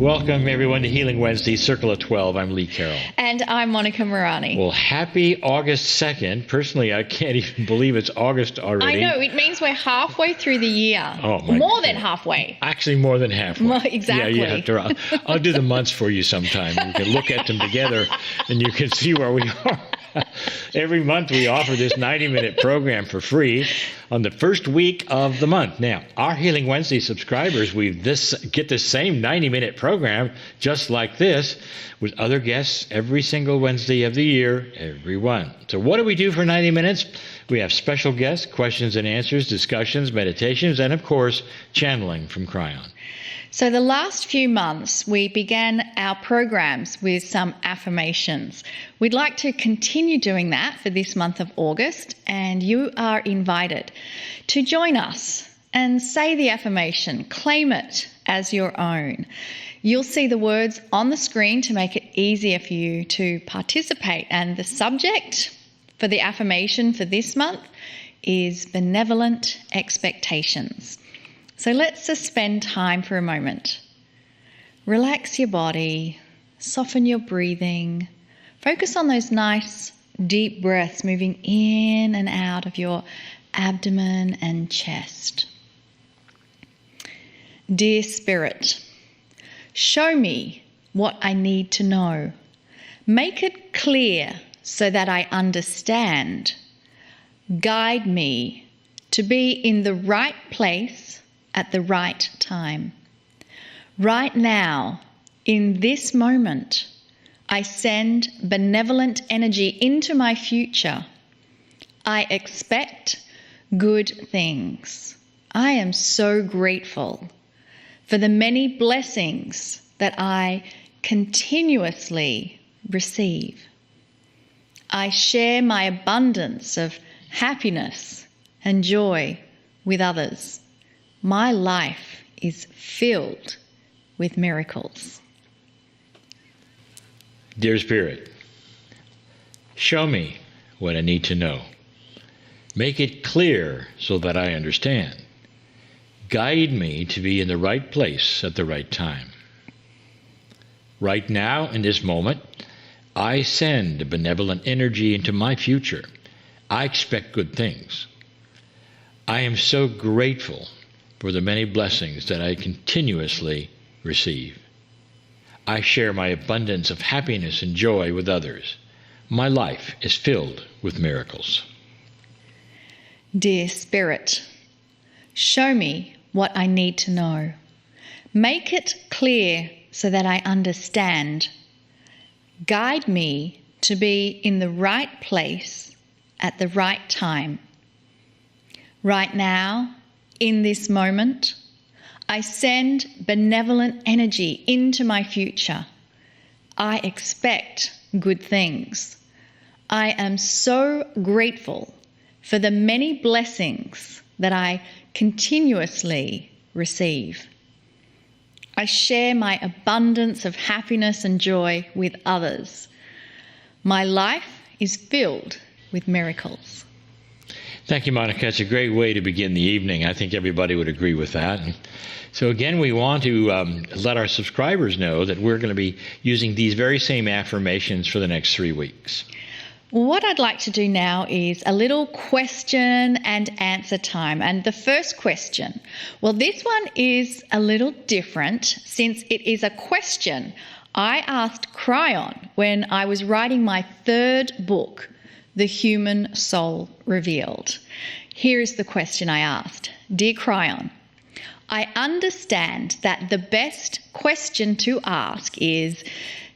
Welcome, everyone, to Healing Wednesday, Circle of 12. I'm Lee Carroll. And I'm Monica Morani. Well, happy August 2nd. Personally, I can't even believe it's August already. I know. It means we're halfway through the year. Oh, my More God. than halfway. Actually, more than halfway. Well, exactly. Yeah, you have to. I'll do the months for you sometime. You can look at them together, and you can see where we are. Every month we offer this 90-minute program for free on the first week of the month. Now, our Healing Wednesday subscribers, get the same 90-minute program just like this with other guests every single Wednesday of the year, every one. So what do we do for 90 minutes? We have special guests, questions and answers, discussions, meditations, and of course, channeling from Cryon. So the last few months, we began our programs with some affirmations. We'd like to continue doing that for this month of August, and you are invited to join us and say the affirmation, claim it as your own. You'll see the words on the screen to make it easier for you to participate, and the subject for the affirmation for this month is benevolent expectations. So let's suspend time for a moment. Relax your body, soften your breathing. Focus on those nice deep breaths moving in and out of your abdomen and chest. Dear Spirit, show me what I need to know. Make it clear so that I understand. Guide me to be in the right place at the right time. Right now, in this moment, I send benevolent energy into my future. I expect good things. I am so grateful for the many blessings that I continuously receive. I share my abundance of happiness and joy with others. My life is filled with miracles. Dear Spirit, show me what I need to know. Make it clear so that I understand. Guide me to be in the right place at the right time. Right now, in this moment, I send benevolent energy into my future. I expect good things. I am so grateful for the many blessings that I continuously receive. I share my abundance of happiness and joy with others. My life is filled with miracles. Dear Spirit, show me what I need to know. Make it clear so that I understand. Guide me to be in the right place at the right time. Right now, in this moment, I send benevolent energy into my future. I expect good things. I am so grateful for the many blessings that I continuously receive. I share my abundance of happiness and joy with others. My life is filled with miracles. Thank you, Monica. It's a great way to begin the evening. I think everybody would agree with that. So again, we want to let our subscribers know that we're going to be using these very same affirmations for the next 3 weeks. What I'd like to do now is a little question and answer time. And the first question, well, this one is a little different since it is a question I asked Cryon when I was writing my third book, The Human Soul Revealed. Here is the question I asked. Dear Cryon, I understand that the best question to ask is,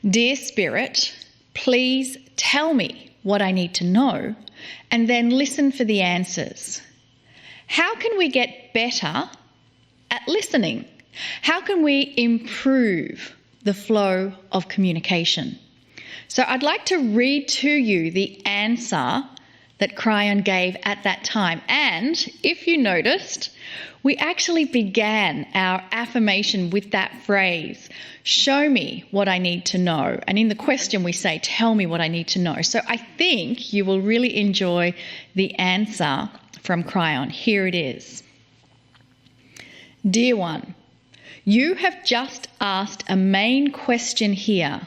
Dear Spirit, please tell me what I need to know, and then listen for the answers. How can we get better at listening? How can we improve the flow of communication? So I'd like to read to you the answer that Cryon gave at that time. And if you noticed, we actually began our affirmation with that phrase, show me what I need to know. And in the question we say, tell me what I need to know. So I think you will really enjoy the answer from Cryon. Here it is. Dear one, You have just asked a main question here.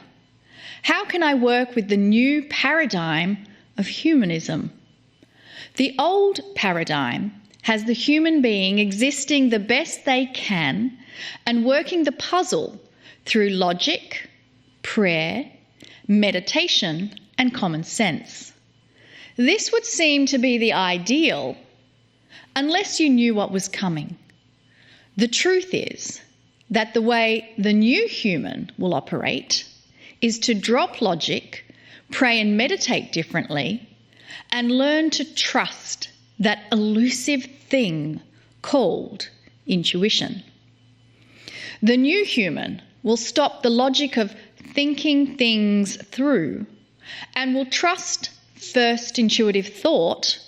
How can I work with the new paradigm of humanism? The old paradigm has the human being existing the best they can and working the puzzle through logic, prayer, meditation, and common sense. This would seem to be the ideal, unless you knew what was coming. The truth is that the way the new human will operate is to drop logic, pray and meditate differently, and learn to trust that elusive thing called intuition. The new human will stop the logic of thinking things through and will trust first intuitive thought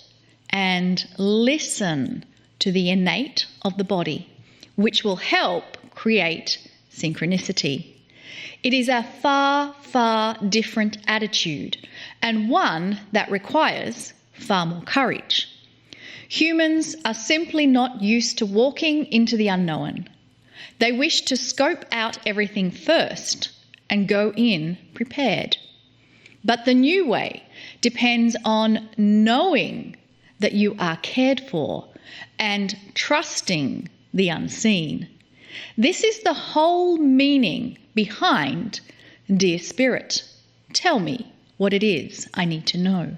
and listen to the innate of the body, which will help create synchronicity. It is a far, far different attitude, and one that requires far more courage. Humans are simply not used to walking into the unknown. They wish to scope out everything first and go in prepared. But the new way depends on knowing that you are cared for and trusting the unseen. This is the whole meaning behind Dear Spirit, tell me what it is I need to know.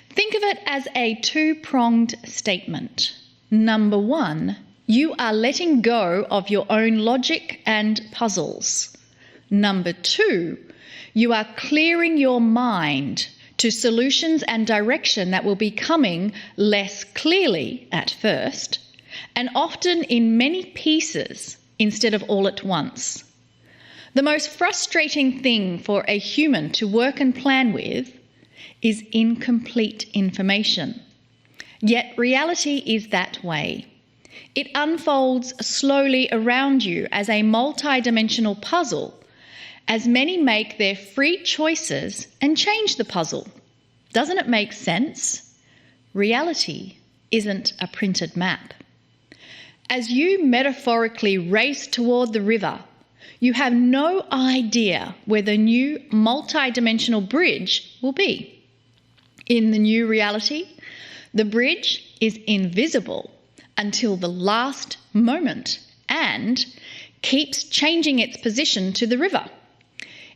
Think of it as a two-pronged statement. Number one, you are letting go of your own logic and puzzles. Number two, you are clearing your mind to solutions and direction that will be coming less clearly at first, and often in many pieces instead of all at once. The most frustrating thing for a human to work and plan with is incomplete information. Yet reality is that way. It unfolds slowly around you as a multi-dimensional puzzle, as many make their free choices and change the puzzle. Doesn't it make sense? Reality isn't a printed map. As you metaphorically race toward the river, you have no idea where the new multi-dimensional bridge will be. In the new reality, the bridge is invisible until the last moment and keeps changing its position to the river.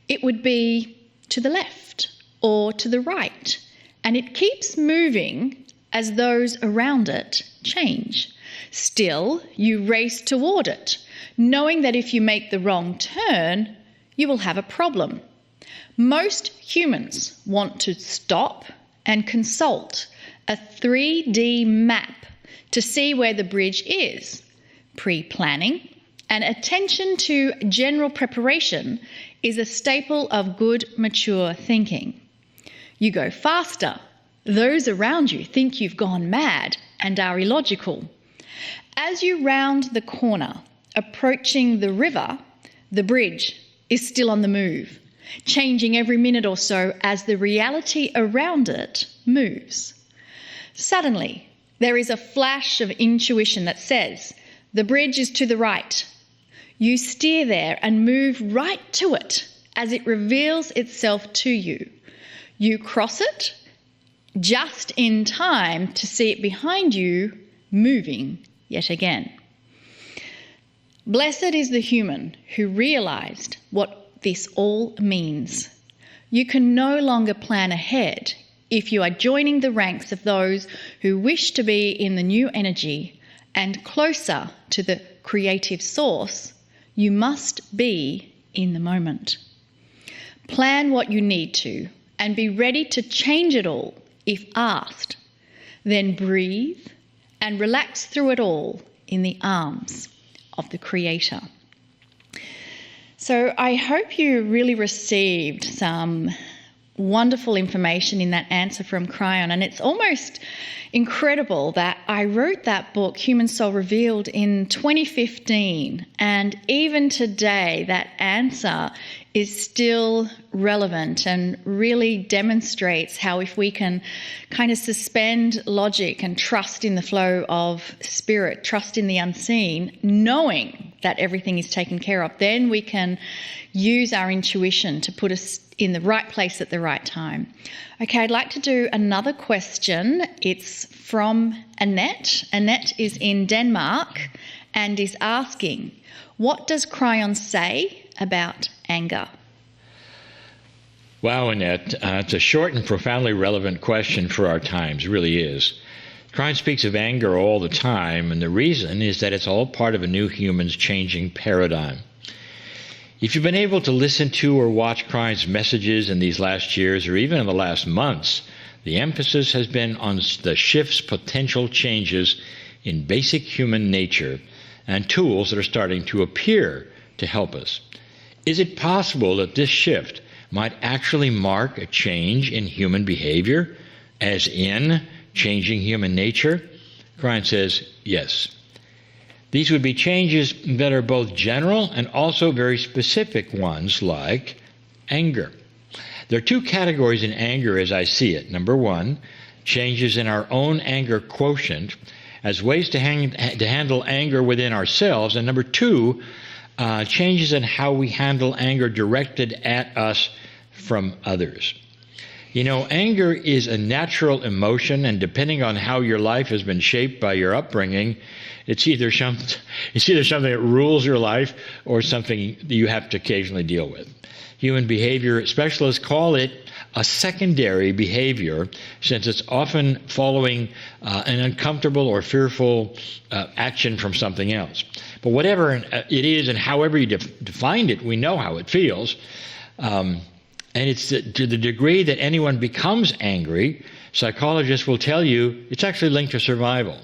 It would be to the left or to the right, and it keeps moving as those around it change. Still, you race toward it, knowing that if you make the wrong turn, you will have a problem. Most humans want to stop and consult a 3D map to see where the bridge is. Pre-planning and attention to general preparation is a staple of good, mature thinking. You go faster. Those around you think you've gone mad and are illogical. As you round the corner, approaching the river, the bridge is still on the move, changing every minute or so as the reality around it moves. Suddenly, there is a flash of intuition that says, the bridge is to the right. You steer there and move right to it as it reveals itself to you. You cross it just in time to see it behind you moving yet again. Blessed is the human who realized what this all means. You can no longer plan ahead if you are joining the ranks of those who wish to be in the new energy and closer to the creative source. You must be in the moment. Plan what you need to and be ready to change it all if asked. Then breathe and relax through it all in the arms of the Creator. So I hope you really received some wonderful information in that answer from Cryon, and it's almost incredible that I wrote that book, Human Soul Revealed, in 2015, and even today that answer is still relevant and really demonstrates how if we can kind of suspend logic and trust in the flow of spirit, trust in the unseen, knowing that everything is taken care of, then we can use our intuition to put us in the right place at the right time. Okay, I'd like to do another question. It's from Annette. Annette is in Denmark and is asking, what does Cryon say about anger? Wow, Annette, it's a short and profoundly relevant question for our times, it really is. Cryon speaks of anger all the time, and the reason is that it's all part of a new human's changing paradigm. If you've been able to listen to or watch Cryon's messages in these last years or even in the last months, the emphasis has been on the shift's potential changes in basic human nature and tools that are starting to appear to help us. Is it possible that this shift might actually mark a change in human behavior, as in changing human nature? Cryon says yes. These would be changes that are both general and also very specific ones, like anger. There are two categories in anger as I see it. Number one, changes in our own anger quotient as ways to handle anger within ourselves. And number two, changes in how we handle anger directed at us from others. You know, anger is a natural emotion, and depending on how your life has been shaped by your upbringing, it's either something that rules your life or something you have to occasionally deal with. Human behavior specialists call it a secondary behavior, since it's often following an uncomfortable or fearful action from something else. But whatever it is and however you define it, we know how it feels. And it's to the degree that anyone becomes angry, psychologists will tell you it's actually linked to survival.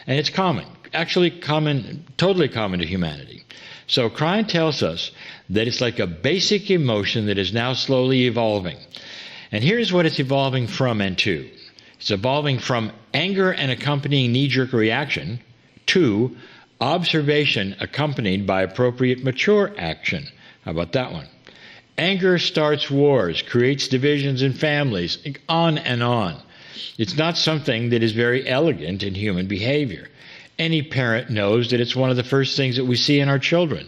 And it's common, totally common to humanity. So Cryon tells us that it's like a basic emotion that is now slowly evolving. And here's what it's evolving from and to. It's evolving from anger and accompanying knee-jerk reaction to observation accompanied by appropriate mature action. How about that one? Anger starts wars, creates divisions in families, on and on. It's not something that is very elegant in human behavior. Any parent knows that it's one of the first things that we see in our children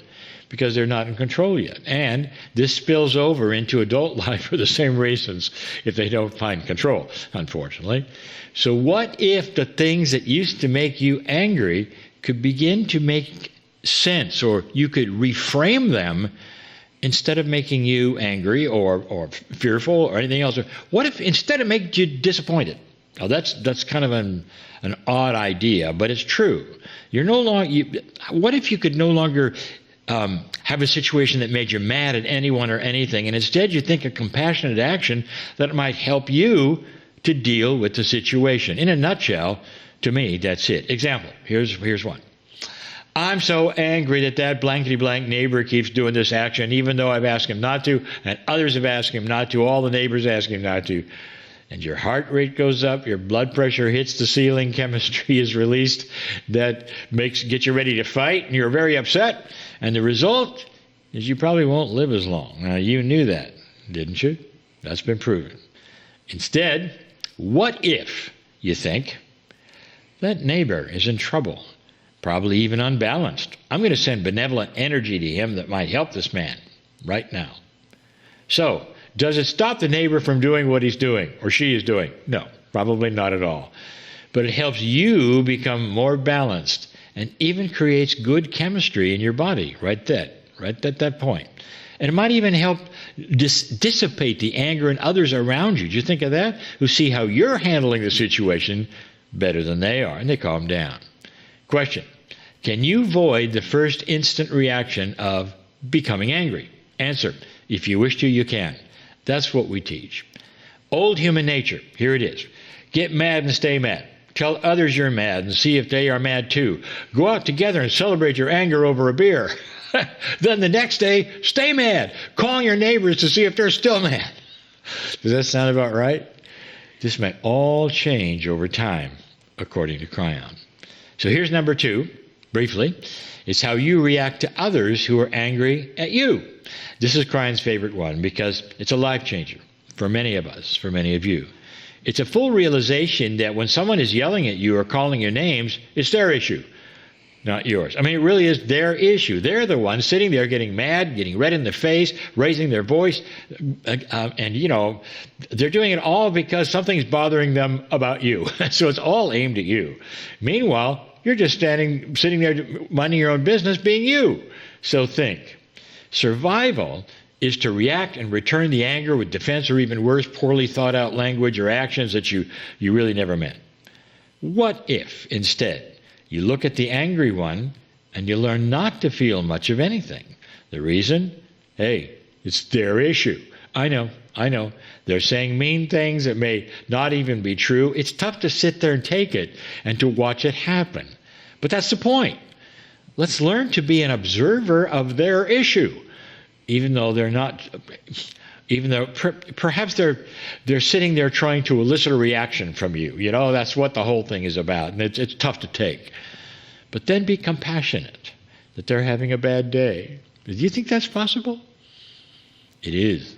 because they're not in control yet. And this spills over into adult life for the same reasons if they don't find control, unfortunately. So what if the things that used to make you angry could begin to make sense, or you could reframe them instead of making you angry or fearful or anything else? What if instead of making you disappointed? Now that's kind of an odd idea, but it's true. You're no longer. What if you could no longer have a situation that made you mad at anyone or anything, and instead you think a compassionate action that might help you to deal with the situation? In a nutshell, to me, that's it. Example. Here's one. I'm so angry that blankety-blank neighbor keeps doing this action, even though I've asked him not to, and others have asked him not to, all the neighbors ask him not to. And your heart rate goes up, your blood pressure hits the ceiling, chemistry is released that gets you ready to fight, and you're very upset. And the result is you probably won't live as long. Now, you knew that, didn't you? That's been proven. Instead, what if you think that neighbor is in trouble? Probably even unbalanced. I'm going to send benevolent energy to him that might help this man right now. So, does it stop the neighbor from doing what he's doing or she is doing? No, probably not at all. But it helps you become more balanced and even creates good chemistry in your body right at that point. And it might even help dissipate the anger in others around you. Do you think of that? Who see how you're handling the situation better than they are, and they calm down. Question: can you void the first instant reaction of becoming angry? Answer: if you wish to, you can. That's what we teach. Old human nature, here it is. Get mad and stay mad. Tell others you're mad and see if they are mad too. Go out together and celebrate your anger over a beer. Then the next day, stay mad, calling your neighbors to see if they're still mad. Does that sound about right? This may all change over time, according to Cryon. So here's number 2, briefly. It's how you react to others who are angry at you. This is Cryon's favorite one because it's a life changer for many of us, for many of you. It's a full realization that when someone is yelling at you or calling you names, it's their issue, not yours. I mean, it really is their issue. They're the ones sitting there getting mad, getting red in the face, raising their voice, and, you know, they're doing it all because something's bothering them about you. So it's all aimed at you. Meanwhile, you're just sitting there minding your own business, being you. So think. Survival is to react and return the anger with defense or even worse, poorly thought out language or actions that you really never meant. What if, instead, you look at the angry one and you learn not to feel much of anything? The reason? Hey, it's their issue. I know. They're saying mean things that may not even be true. It's tough to sit there and take it and to watch it happen. But that's the point. Let's learn to be an observer of their issue, even though they're not, even though perhaps they're sitting there trying to elicit a reaction from you. You know, that's what the whole thing is about, and it's tough to take. But then be compassionate that they're having a bad day. Do you think that's possible? It is.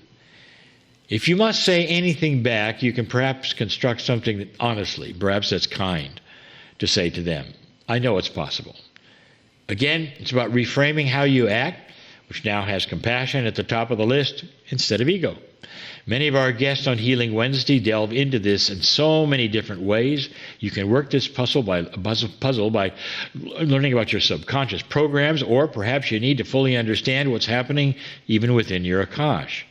If you must say anything back, you can perhaps construct something that honestly, perhaps that's kind, to say to them. I know it's possible. Again, it's about reframing how you act, which now has compassion at the top of the list instead of ego. Many of our guests on Healing Wednesday delve into this in so many different ways. You can work this puzzle by learning about your subconscious programs, or perhaps you need to fully understand what's happening even within your Akash.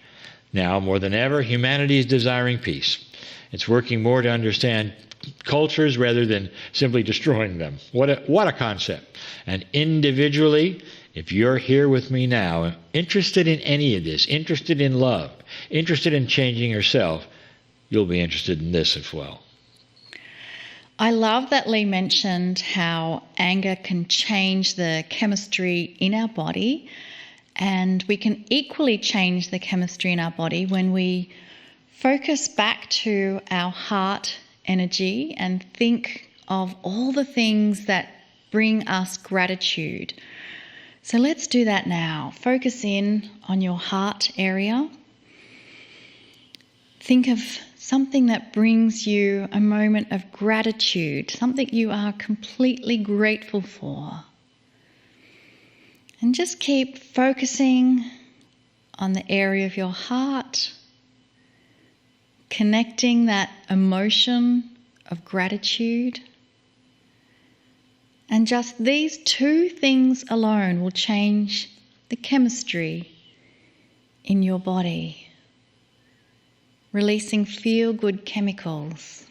Now, more than ever, humanity is desiring peace. It's working more to understand cultures rather than simply destroying them. What a concept. And individually, if you're here with me now, interested in any of this, interested in love, interested in changing yourself, you'll be interested in this as well. I love that Lee mentioned how anger can change the chemistry in our body, and we can equally change the chemistry in our body when we focus back to our heart energy and think of all the things that bring us gratitude. So let's do that now. Focus in on your heart area. Think of something that brings you a moment of gratitude, something you are completely grateful for. And just keep focusing on the area of your heart, connecting that emotion of gratitude. And just these 2 things alone will change the chemistry in your body, releasing feel-good chemicals.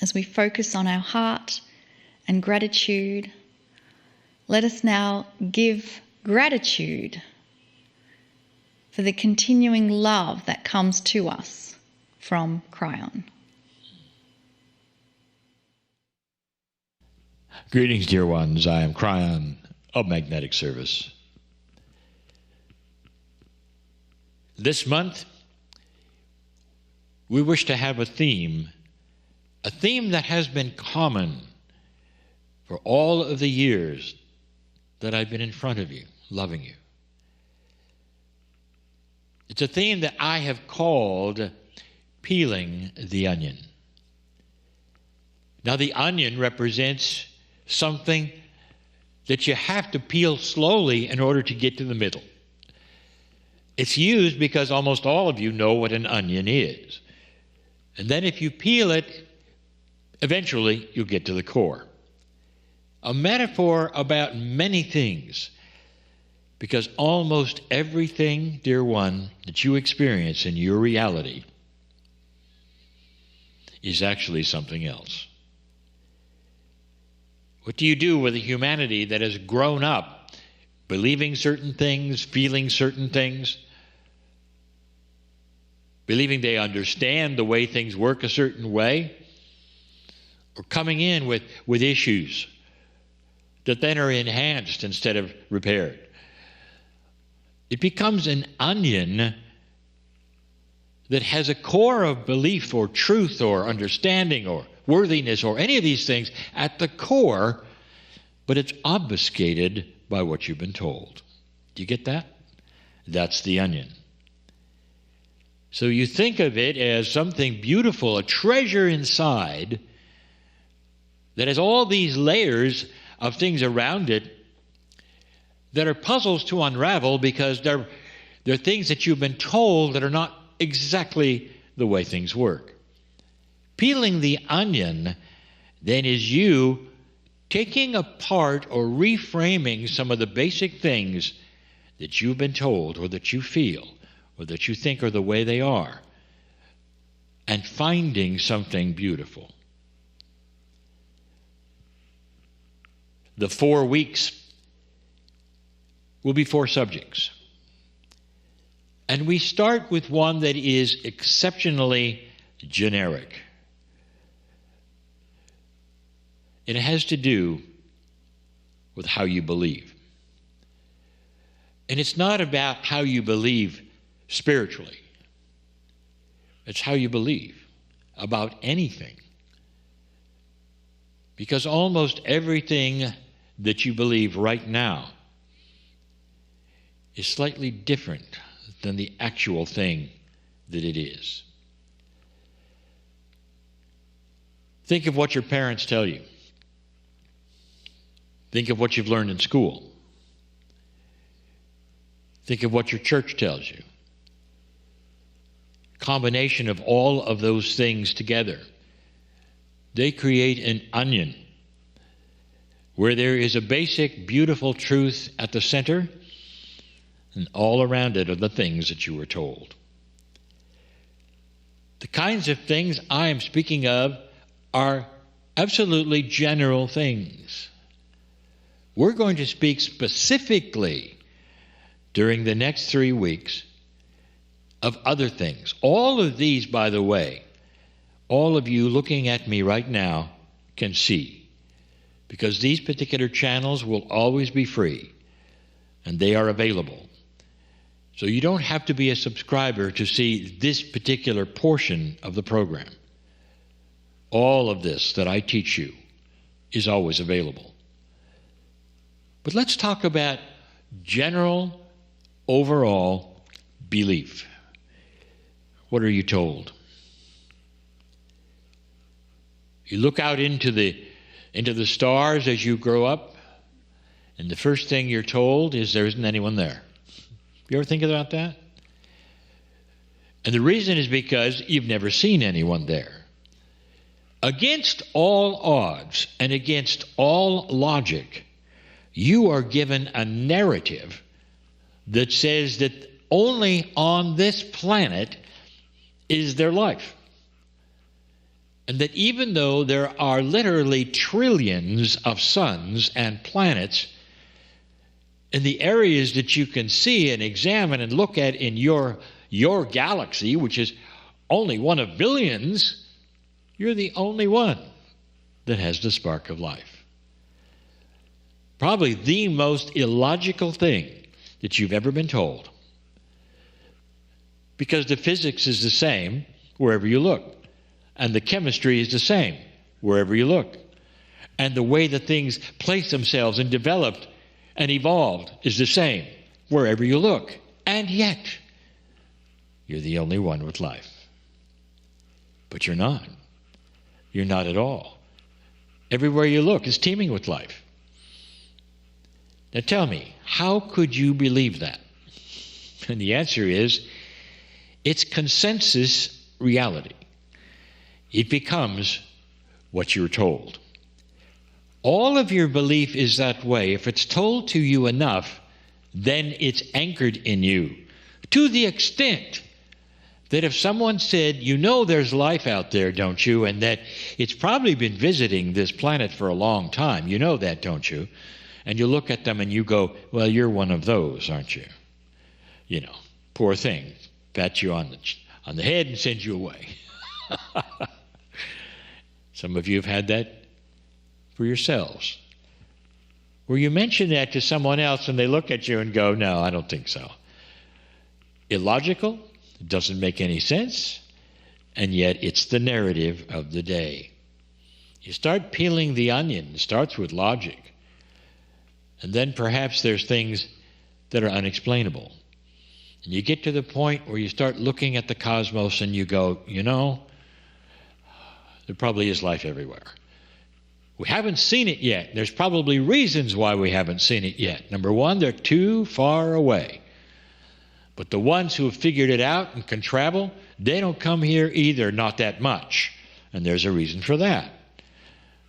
As we focus on our heart and gratitude, let us now give gratitude for the continuing love that comes to us from Cryon. Greetings, dear ones. I am Cryon of Magnetic Service. This month, we wish to have a theme that has been common for all of the years that I've been in front of you, loving you. It's a theme that I have called peeling the onion. Now, the onion represents something that you have to peel slowly in order to get to the middle. It's used because almost all of you know what an onion is. And then if you peel it, eventually you'll get to the core. A metaphor about many things, because almost everything, dear one, that you experience in your reality is actually something else. What do you do with a humanity that has grown up believing certain things, feeling certain things, believing they understand the way things work a certain way, or coming in with issues that then are enhanced instead of repaired? It becomes an onion that has a core of belief or truth or understanding or worthiness or any of these things at the core, but it's obfuscated by what you've been told. Do you get that? That's the onion. So you think of it as something beautiful, a treasure inside that has all these layers of things around it that are puzzles to unravel because they're things that you've been told that are not exactly the way things work. Peeling the onion then is you taking apart or reframing some of the basic things that you've been told or that you feel or that you think are the way they are, and finding something beautiful. The 4 weeks will be 4 subjects. And we start with one that is exceptionally generic. And it has to do with how you believe. And it's not about how you believe spiritually. It's how you believe about anything. Because almost everything that you believe right now is slightly different than the actual thing that it is. Think of what your parents tell you. Think of what you've learned in school. Think of what your church tells you. Combination of all of those things together, they create an onion where there is a basic, beautiful truth at the center, and all around it are the things that you were told. The kinds of things I am speaking of are absolutely general things. We're going to speak specifically during the next 3 weeks of other things. All of these, by the way, all of you looking at me right now can see, because these particular channels will always be free, and they are available. So you don't have to be a subscriber to see this particular portion of the program. All of this that I teach you is always available. But let's talk about general, overall belief. What are you told? You look out into the stars as you grow up, and the first thing you're told is there isn't anyone there. You ever think about that? And the reason is because you've never seen anyone there. Against all odds and against all logic, you are given a narrative that says that only on this planet is there life. And that even though there are literally trillions of suns and planets in the areas that you can see and examine and look at in your galaxy, which is only one of billions, you're the only one that has the spark of life. Probably the most illogical thing that you've ever been told. Because the physics is the same wherever you look. And the chemistry is the same wherever you look. And the way that things place themselves and developed and evolved is the same wherever you look. And yet, you're the only one with life. But you're not. You're not at all. Everywhere you look is teeming with life. Now tell me, how could you believe that? And the answer is, it's consensus reality. It becomes what you're told. All of your belief is that way. If it's told to you enough, then it's anchored in you. To the extent that if someone said, you know there's life out there, don't you? And that it's probably been visiting this planet for a long time. You know that, don't you? And you look at them and you go, well, you're one of those, aren't you? You know, poor thing. Pat you on the head and send you away. Some of you have had that for yourselves, where you mention that to someone else and they look at you and go, no, I don't think so. Illogical? It doesn't make any sense, and yet it's the narrative of the day. You start peeling the onion. It starts with logic. And then perhaps there's things that are unexplainable. And you get to the point where you start looking at the cosmos and you go, you know, there probably is life everywhere. We haven't seen it yet. There's probably reasons why we haven't seen it yet. Number one, they're too far away. But the ones who have figured it out and can travel, they don't come here either, not that much. And there's a reason for that.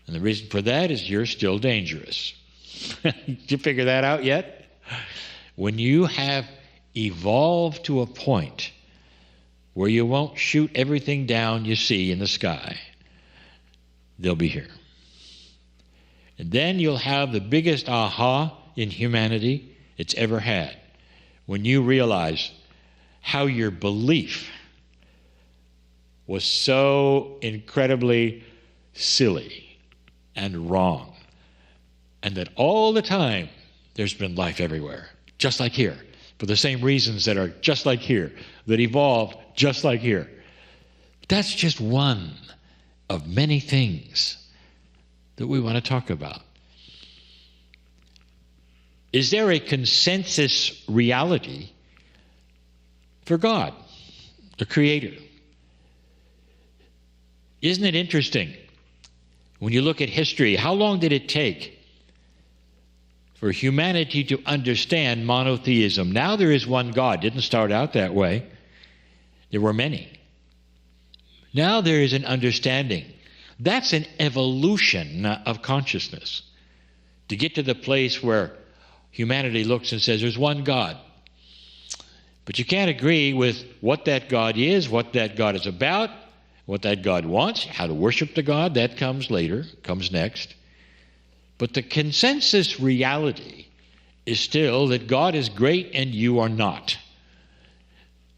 And the reason for that is you're still dangerous. Did you figure that out yet? When you have evolved to a point where you won't shoot everything down you see in the sky, they'll be here. And then you'll have the biggest aha in humanity it's ever had, when you realize how your belief was so incredibly silly and wrong, and that all the time there's been life everywhere, just like here, for the same reasons that are just like here, that evolved just like here. That's just one of many things that we want to talk about. Is there a consensus reality for God, the Creator? Isn't it interesting? When you look at history, how long did it take for humanity to understand monotheism? Now there is one God. Didn't start out that way. There were many. Now there is an understanding. That's an evolution of consciousness. To get to the place where humanity looks and says, there's one God. But you can't agree with what that God is, what that God is about, what that God wants, how to worship the God. That comes later, comes next. But the consensus reality is still that God is great and you are not.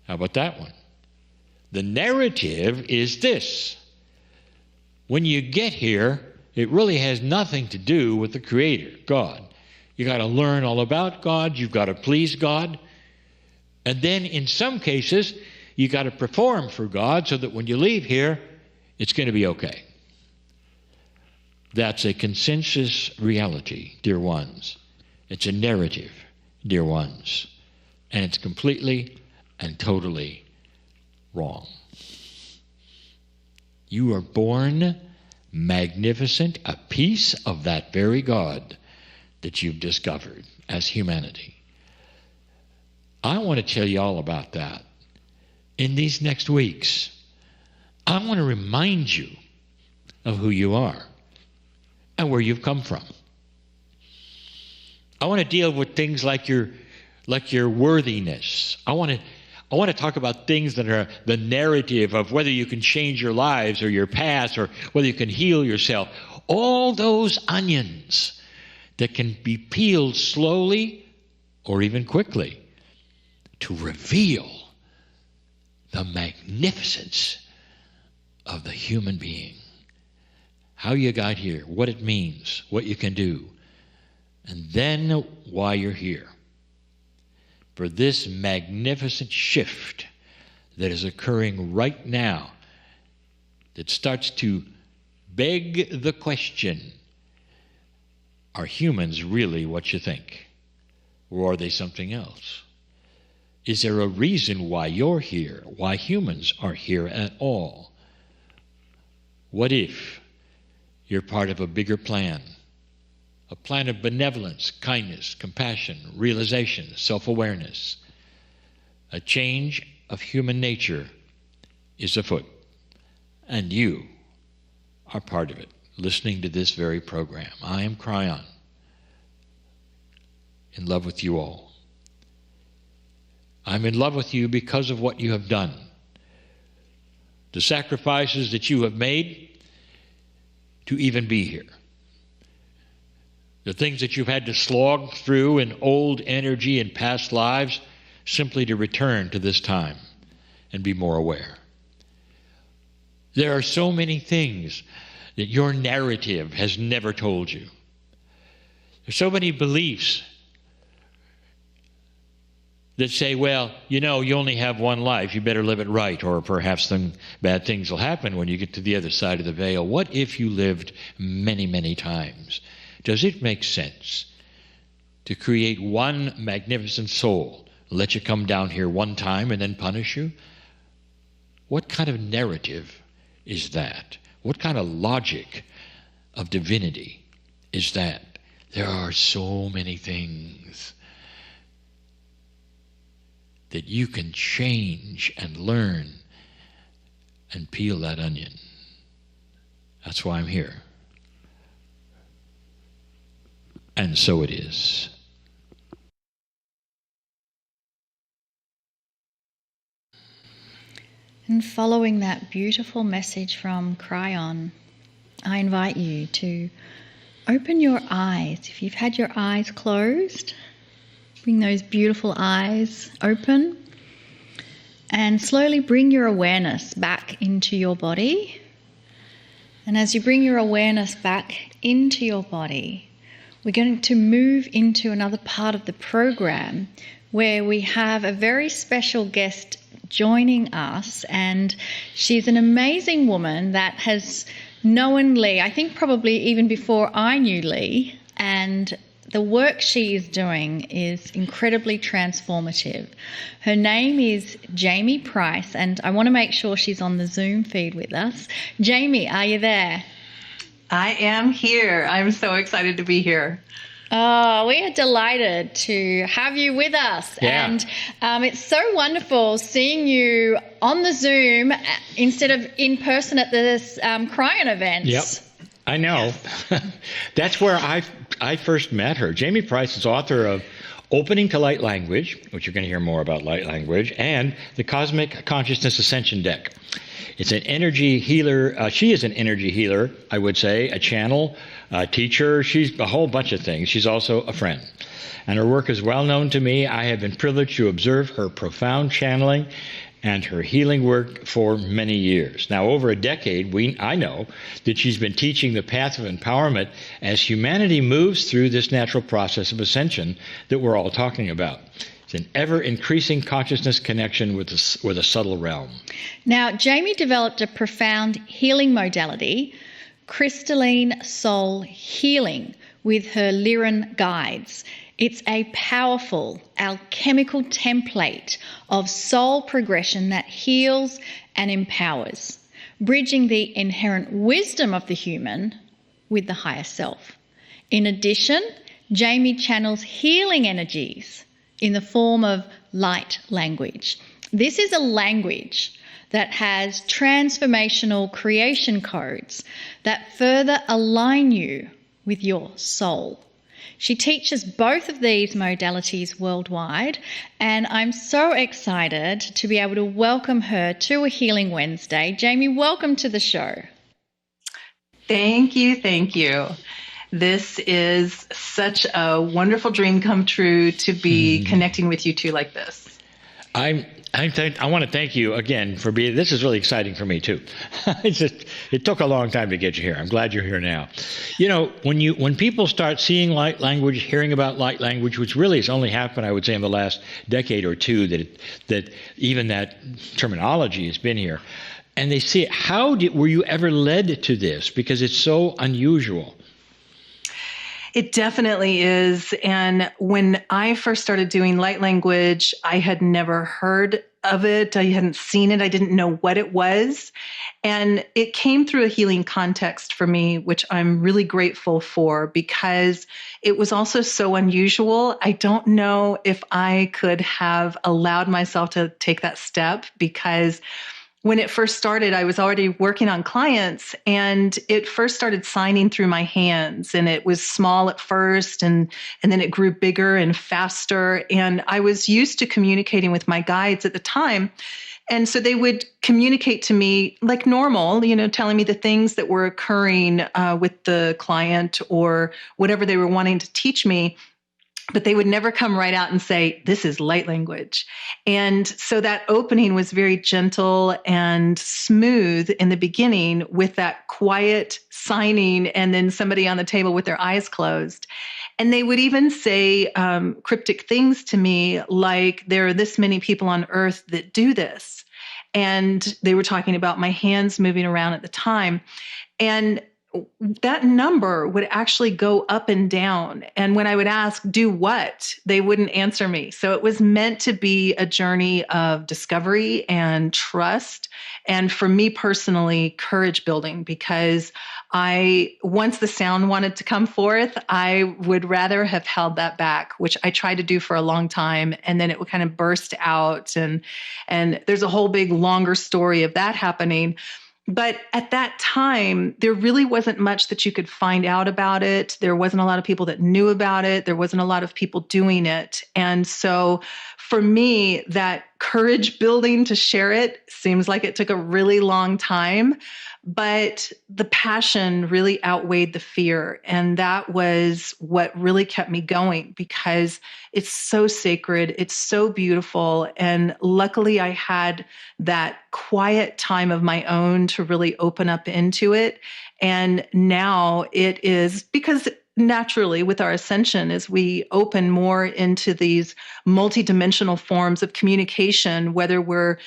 How about that one? The narrative is this. When you get here, it really has nothing to do with the Creator, God. You got to learn all about God. You've got to please God. And then in some cases, you got to perform for God so that when you leave here, it's going to be okay. That's a consensus reality, dear ones. It's a narrative, dear ones. And it's completely and totally wrong. You are born magnificent, a piece of that very God that you've discovered as humanity. I want to tell you all about that in these next weeks. I want to remind you of who you are and where you've come from. I want to deal with things like your worthiness. I want to talk about things that are the narrative of whether you can change your lives or your past or whether you can heal yourself. All those onions that can be peeled slowly or even quickly to reveal the magnificence of the human being. How you got here, what it means, what you can do, and then why you're here. For this magnificent shift that is occurring right now that starts to beg the question, are humans really what you think? Or are they something else? Is there a reason why you're here, why humans are here at all? What if you're part of a bigger plan? A plan of benevolence, kindness, compassion, realization, self-awareness. A change of human nature is afoot, and you are part of it, listening to this very program. I am Cryon, in love with you all. I'm in love with you because of what you have done. The sacrifices that you have made to even be here. The things that you've had to slog through in old energy and past lives simply to return to this time and be more aware. There are so many things that your narrative has never told you. There's so many beliefs that say, well, you only have one life, you better live it right, or perhaps bad things will happen when you get to the other side of the veil. What if you lived many, many times? Does it make sense to create one magnificent soul, let you come down here one time and then punish you? What kind of narrative is that? What kind of logic of divinity is that? There are so many things that you can change and learn and peel that onion. That's why I'm here. And so it is. And following that beautiful message from Cryon, I invite you to open your eyes. If you've had your eyes closed, bring those beautiful eyes open and slowly bring your awareness back into your body. And as you bring your awareness back into your body, we're going to move into another part of the program where we have a very special guest joining us, and she's an amazing woman that has known Lee, I think probably even before I knew Lee, and the work she is doing is incredibly transformative. Her name is Jamye Price, and I want to make sure she's on the Zoom feed with us. Jamye, are you there? I am here. I'm so excited to be here. Oh, we are delighted to have you with us. Yeah. And it's so wonderful seeing you on the Zoom instead of in person at this Cryon event. Yep, I know. That's where I first met her. Jamye Price is author of Opening to Light Language, which you're going to hear more about light language, and the Cosmic Consciousness Ascension Deck. It's an energy healer. She is an energy healer, I would say, a channel, a teacher. She's a whole bunch of things. She's also a friend. And her work is well known to me. I have been privileged to observe her profound channeling and her healing work for many years. Now, over a decade, I know that she's been teaching the path of empowerment as humanity moves through this natural process of ascension that we're all talking about. It's an ever-increasing consciousness connection with a subtle realm. Now, Jamye developed a profound healing modality, Crystalline Soul Healing, with her Lyran Guides. It's a powerful alchemical template of soul progression that heals and empowers, bridging the inherent wisdom of the human with the higher self. In addition, Jamye channels healing energies in the form of light language. This is a language that has transformational creation codes that further align you with your soul. She teaches both of these modalities worldwide, and I'm so excited to be able to welcome her to a Healing Wednesday. Jamye, welcome to the show. Thank you. Thank you. This is such a wonderful dream come true to be connecting with you two like this. I want to thank you again for being. This is really exciting for me too. It took a long time to get you here. I'm glad you're here now. When people start seeing light language, hearing about light language, which really has only happened, I would say, in the last decade or two, that even that terminology has been here, and they see it. Were you ever led to this? Because it's so unusual. It definitely is. And when I first started doing light language, I had never heard of it. I hadn't seen it. I didn't know what it was. And it came through a healing context for me, which I'm really grateful for because it was also so unusual. I don't know if I could have allowed myself to take that step because when it first started, I was already working on clients and it first started signing through my hands, and it was small at first and then it grew bigger and faster. And I was used to communicating with my guides at the time. And so they would communicate to me like normal, telling me the things that were occurring with the client or whatever they were wanting to teach me. but they would never come right out and say, this is light language. And so that opening was very gentle and smooth in the beginning with that quiet signing and then somebody on the table with their eyes closed. And they would even say cryptic things to me like, there are this many people on earth that do this. And they were talking about my hands moving around at the time. And that number would actually go up and down. And when I would ask, do what? They wouldn't answer me. So it was meant to be a journey of discovery and trust. And for me personally, courage building, because once the sound wanted to come forth, I would rather have held that back, which I tried to do for a long time. And then it would kind of burst out. And there's a whole big longer story of that happening. But at that time, there really wasn't much that you could find out about it. There wasn't a lot of people that knew about it. There wasn't a lot of people doing it. And so for me, that courage building to share it seems like it took a really long time, but the passion really outweighed the fear. And that was what really kept me going, because it's so sacred. It's so beautiful. And luckily I had that quiet time of my own to really open up into it. And now it is, because naturally with our ascension, as we open more into these multidimensional forms of communication, whether we're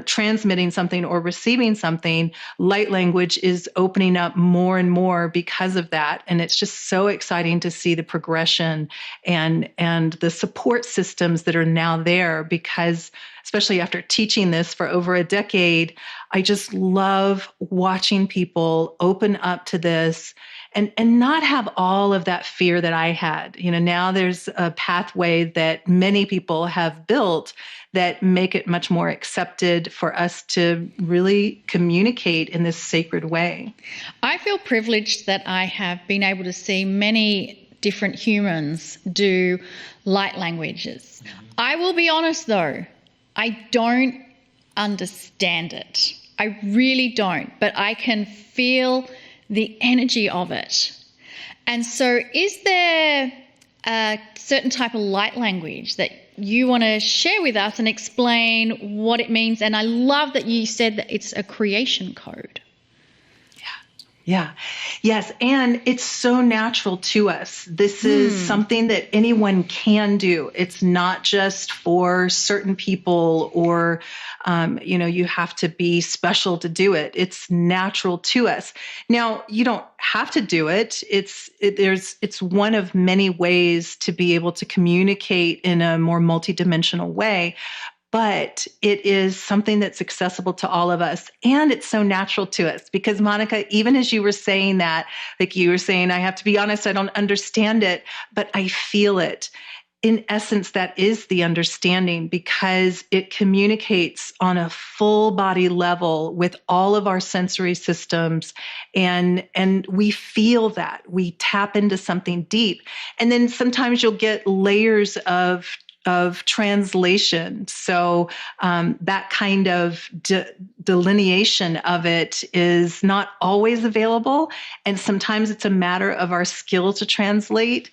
transmitting something or receiving something, light language is opening up more and more because of that. And it's just so exciting to see the progression and the support systems that are now there, because especially after teaching this for over a decade, I just love watching people open up to this and not have all of that fear that I had. You know, now there's a pathway that many people have built that make it much more accepted for us to really communicate in this sacred way. I feel privileged that I have been able to see many different humans do light languages. I will be honest though, I don't understand it. I really don't, but I can feel the energy of it. And so is there a certain type of light language that you want to share with us and explain what it means? And I love that you said that it's a creation code. Yeah. Yes. And it's so natural to us. This is something that anyone can do. It's not just for certain people or, you have to be special to do it. It's natural to us. Now, you don't have to do it. It's one of many ways to be able to communicate in a more multidimensional way. But it is something that's accessible to all of us. And it's so natural to us because, Monica, even as you were saying that, like you were saying, I have to be honest, I don't understand it, but I feel it. In essence, that is the understanding, because it communicates on a full body level with all of our sensory systems. And we feel that. We tap into something deep. And then sometimes you'll get layers of translation. So that kind of delineation of it is not always available. And sometimes it's a matter of our skill to translate.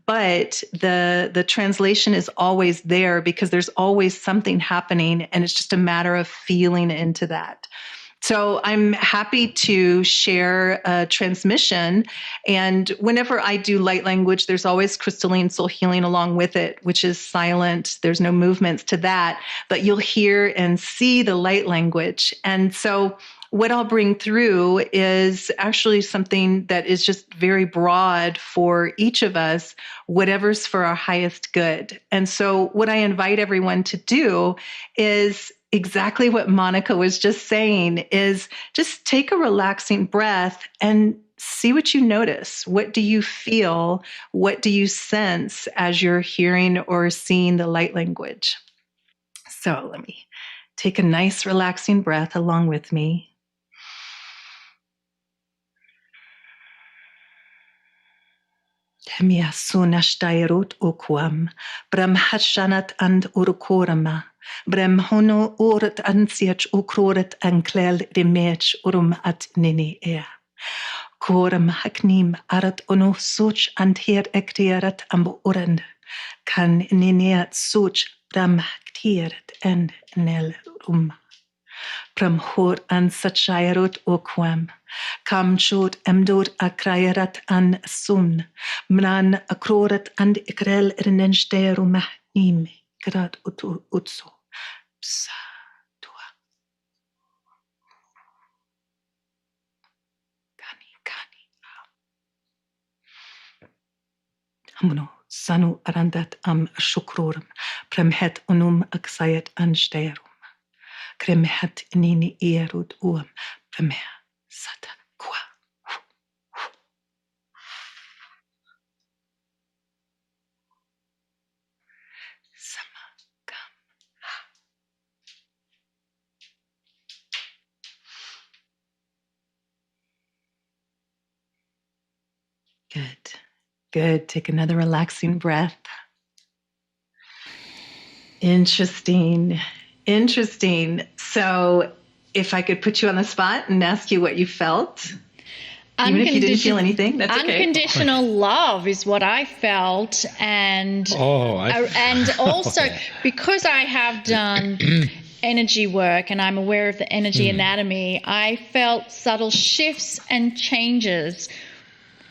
But the translation is always there because there's always something happening. And it's just a matter of feeling into that. So I'm happy to share a transmission. And whenever I do light language, there's always Crystalline Soul Healing along with it, which is silent. There's no movements to that, but you'll hear and see the light language. And so what I'll bring through is actually something that is just very broad for each of us, whatever's for our highest good. And so what I invite everyone to do is exactly what Monica was just saying, is just take a relaxing breath and see what you notice. What do you feel? What do you sense as you're hearing or seeing the light language? So let me take a nice relaxing breath along with me. Temia sunashtairut uquam, brahmhashanat and urukorama, brahmono urat ansiach ukrorat anklel remech urum at nini ea. Koram haknim arat ono soch and her ektiarat ambo urand, kan niniat such bramhtiret en nel rum. Pramhor an sachayarut oquam, kam chot emdor akrayarat an sun, mran akrorat and ikrel ernensterum nim, grad utso, psa tua. Kani. Hamuno sanu arandat am shukrorum, premhet unum aksayat ansterum. Kremhet nini erud premeh sata kwa. Sama kam. Good. Take another relaxing breath. Interesting. So if I could put you on the spot and ask you what you felt, even if you didn't feel anything, that's okay. Unconditional love is what I felt, and also because I have done energy work and I'm aware of the energy anatomy, I felt subtle shifts and changes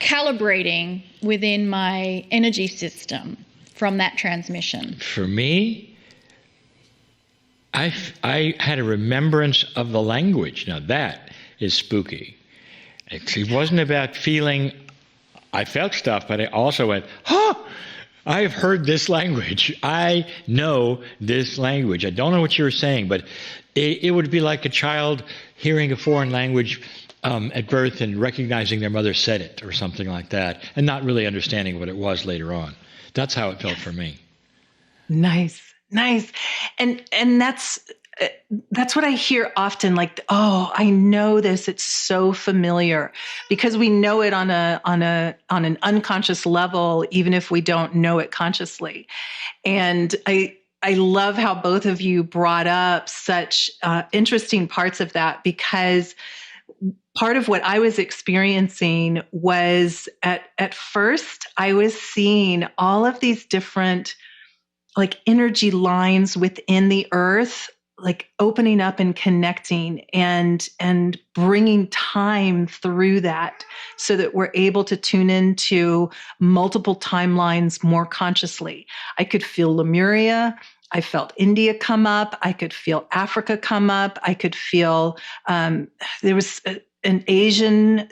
calibrating within my energy system from that transmission. For me, I had a remembrance of the language. Now that is spooky. It wasn't about feeling. I felt stuff, but I also went, I've heard this language. I know this language. I don't know what you were saying, but it would be like a child hearing a foreign language at birth and recognizing their mother said it or something like that, and not really understanding what it was later on. That's how it felt for me. Nice. And that's what I hear often, like, oh, I know this. It's so familiar, because we know it on an unconscious level, even if we don't know it consciously. And I love how both of you brought up such interesting parts of that, because part of what I was experiencing was at first I was seeing all of these different like energy lines within the earth, like opening up and connecting and bringing time through that so that we're able to tune into multiple timelines more consciously. I could feel Lemuria. I felt India come up. I could feel Africa come up. I could feel there was an Asian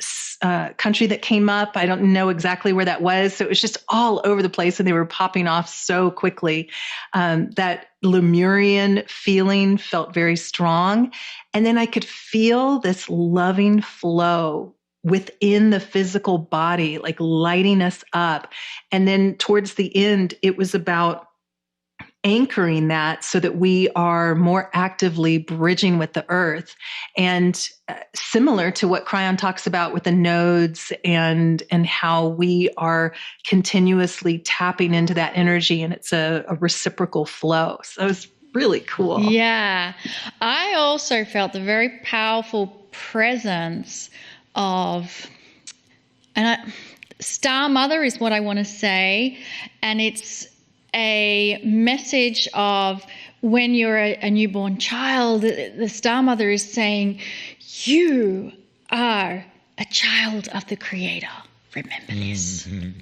country that came up. I don't know exactly where that was. So it was just all over the place, and they were popping off so quickly. That Lemurian feeling felt very strong. And then I could feel this loving flow within the physical body, like lighting us up. And then towards the end, it was about anchoring that so that we are more actively bridging with the earth. And similar to what Cryon talks about with the nodes and how we are continuously tapping into that energy, and it's a reciprocal flow. So it's really cool. Yeah. I also felt the very powerful presence of, Star Mother is what I want to say. And it's a message of when you're a newborn child, the Star Mother is saying, you are a child of the Creator. Remember this. Mm-hmm.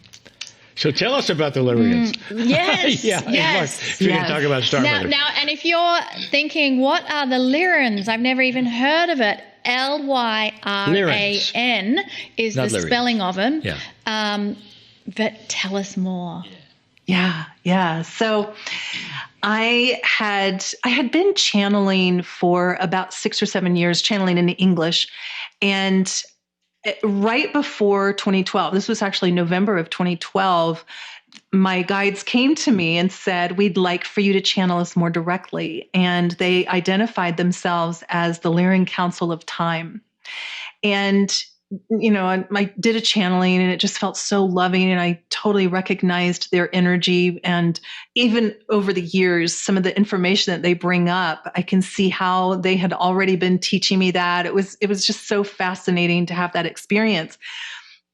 So tell us about the Lyrians. Yes. Yes. If you're going to talk about Star Mother. Now, and if you're thinking, what are the Lyrans? I've never even heard of it. Lyran is the spelling of them. Yeah. But tell us more. Yeah. So I had been channeling for about 6 or 7 years, channeling into English. And right before 2012, this was actually November of 2012, my guides came to me and said, we'd like for you to channel us more directly. And they identified themselves as the Lyran Council of Time. And I did a channeling, and it just felt so loving, and I totally recognized their energy. And even over the years, some of the information that they bring up, I can see how they had already been teaching me that. It was just so fascinating to have that experience.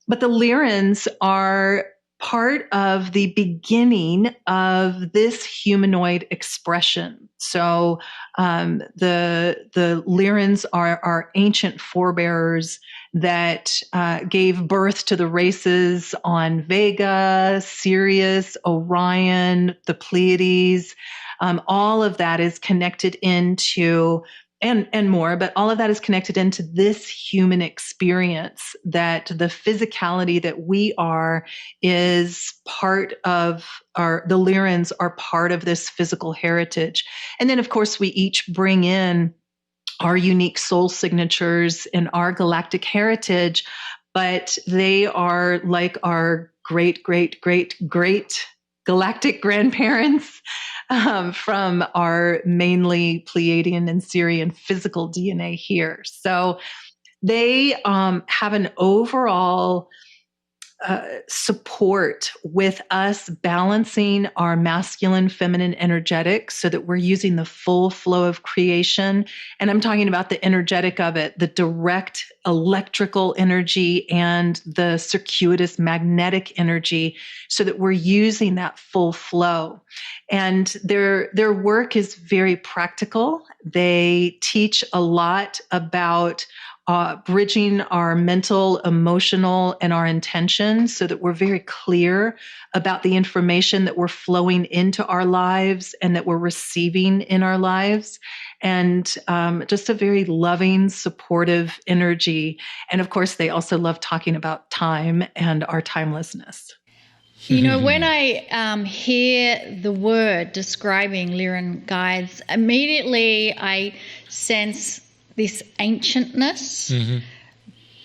But the Lyrans are part of the beginning of this humanoid expression. So the Lyrans are our ancient forebears that gave birth to the races on Vega, Sirius, Orion, the Pleiades. All of that is connected into, and more, but all of that is connected into this human experience, that the physicality that we are is part of the Lyrans are part of this physical heritage. And then, of course, we each bring in our unique soul signatures and our galactic heritage, but they are like our great, great, great, great galactic grandparents from our mainly Pleiadian and Sirian physical DNA here. So they have an overall support with us balancing our masculine, feminine energetics so that we're using the full flow of creation. And I'm talking about the energetic of it, the direct electrical energy and the circuitous magnetic energy, so that we're using that full flow. And their work is very practical. They teach a lot about bridging our mental, emotional, and our intentions so that we're very clear about the information that we're flowing into our lives and that we're receiving in our lives. And just a very loving, supportive energy. And of course, they also love talking about time and our timelessness. You know, when I hear the word describing Lyran Guides, immediately I sense this ancientness,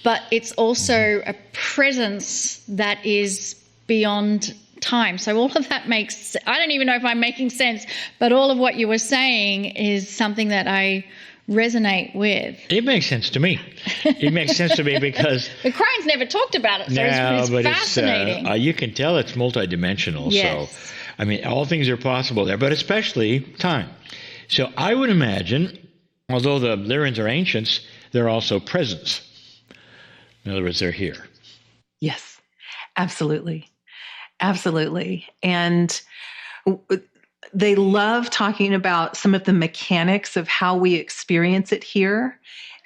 but it's also a presence that is beyond time. So all of that makes, I don't even know if I'm making sense, but all of what you were saying is something that I resonate with. It makes sense to me. It makes sense to me because the Crane's never talked about it, so it's fascinating. You can tell it's multidimensional. Yes. So, I mean, all things are possible there, but especially time. So I would imagine, although the Lyrans are ancients, they're also presence. In other words, they're here. Yes, absolutely. Absolutely. And they love talking about some of the mechanics of how we experience it here.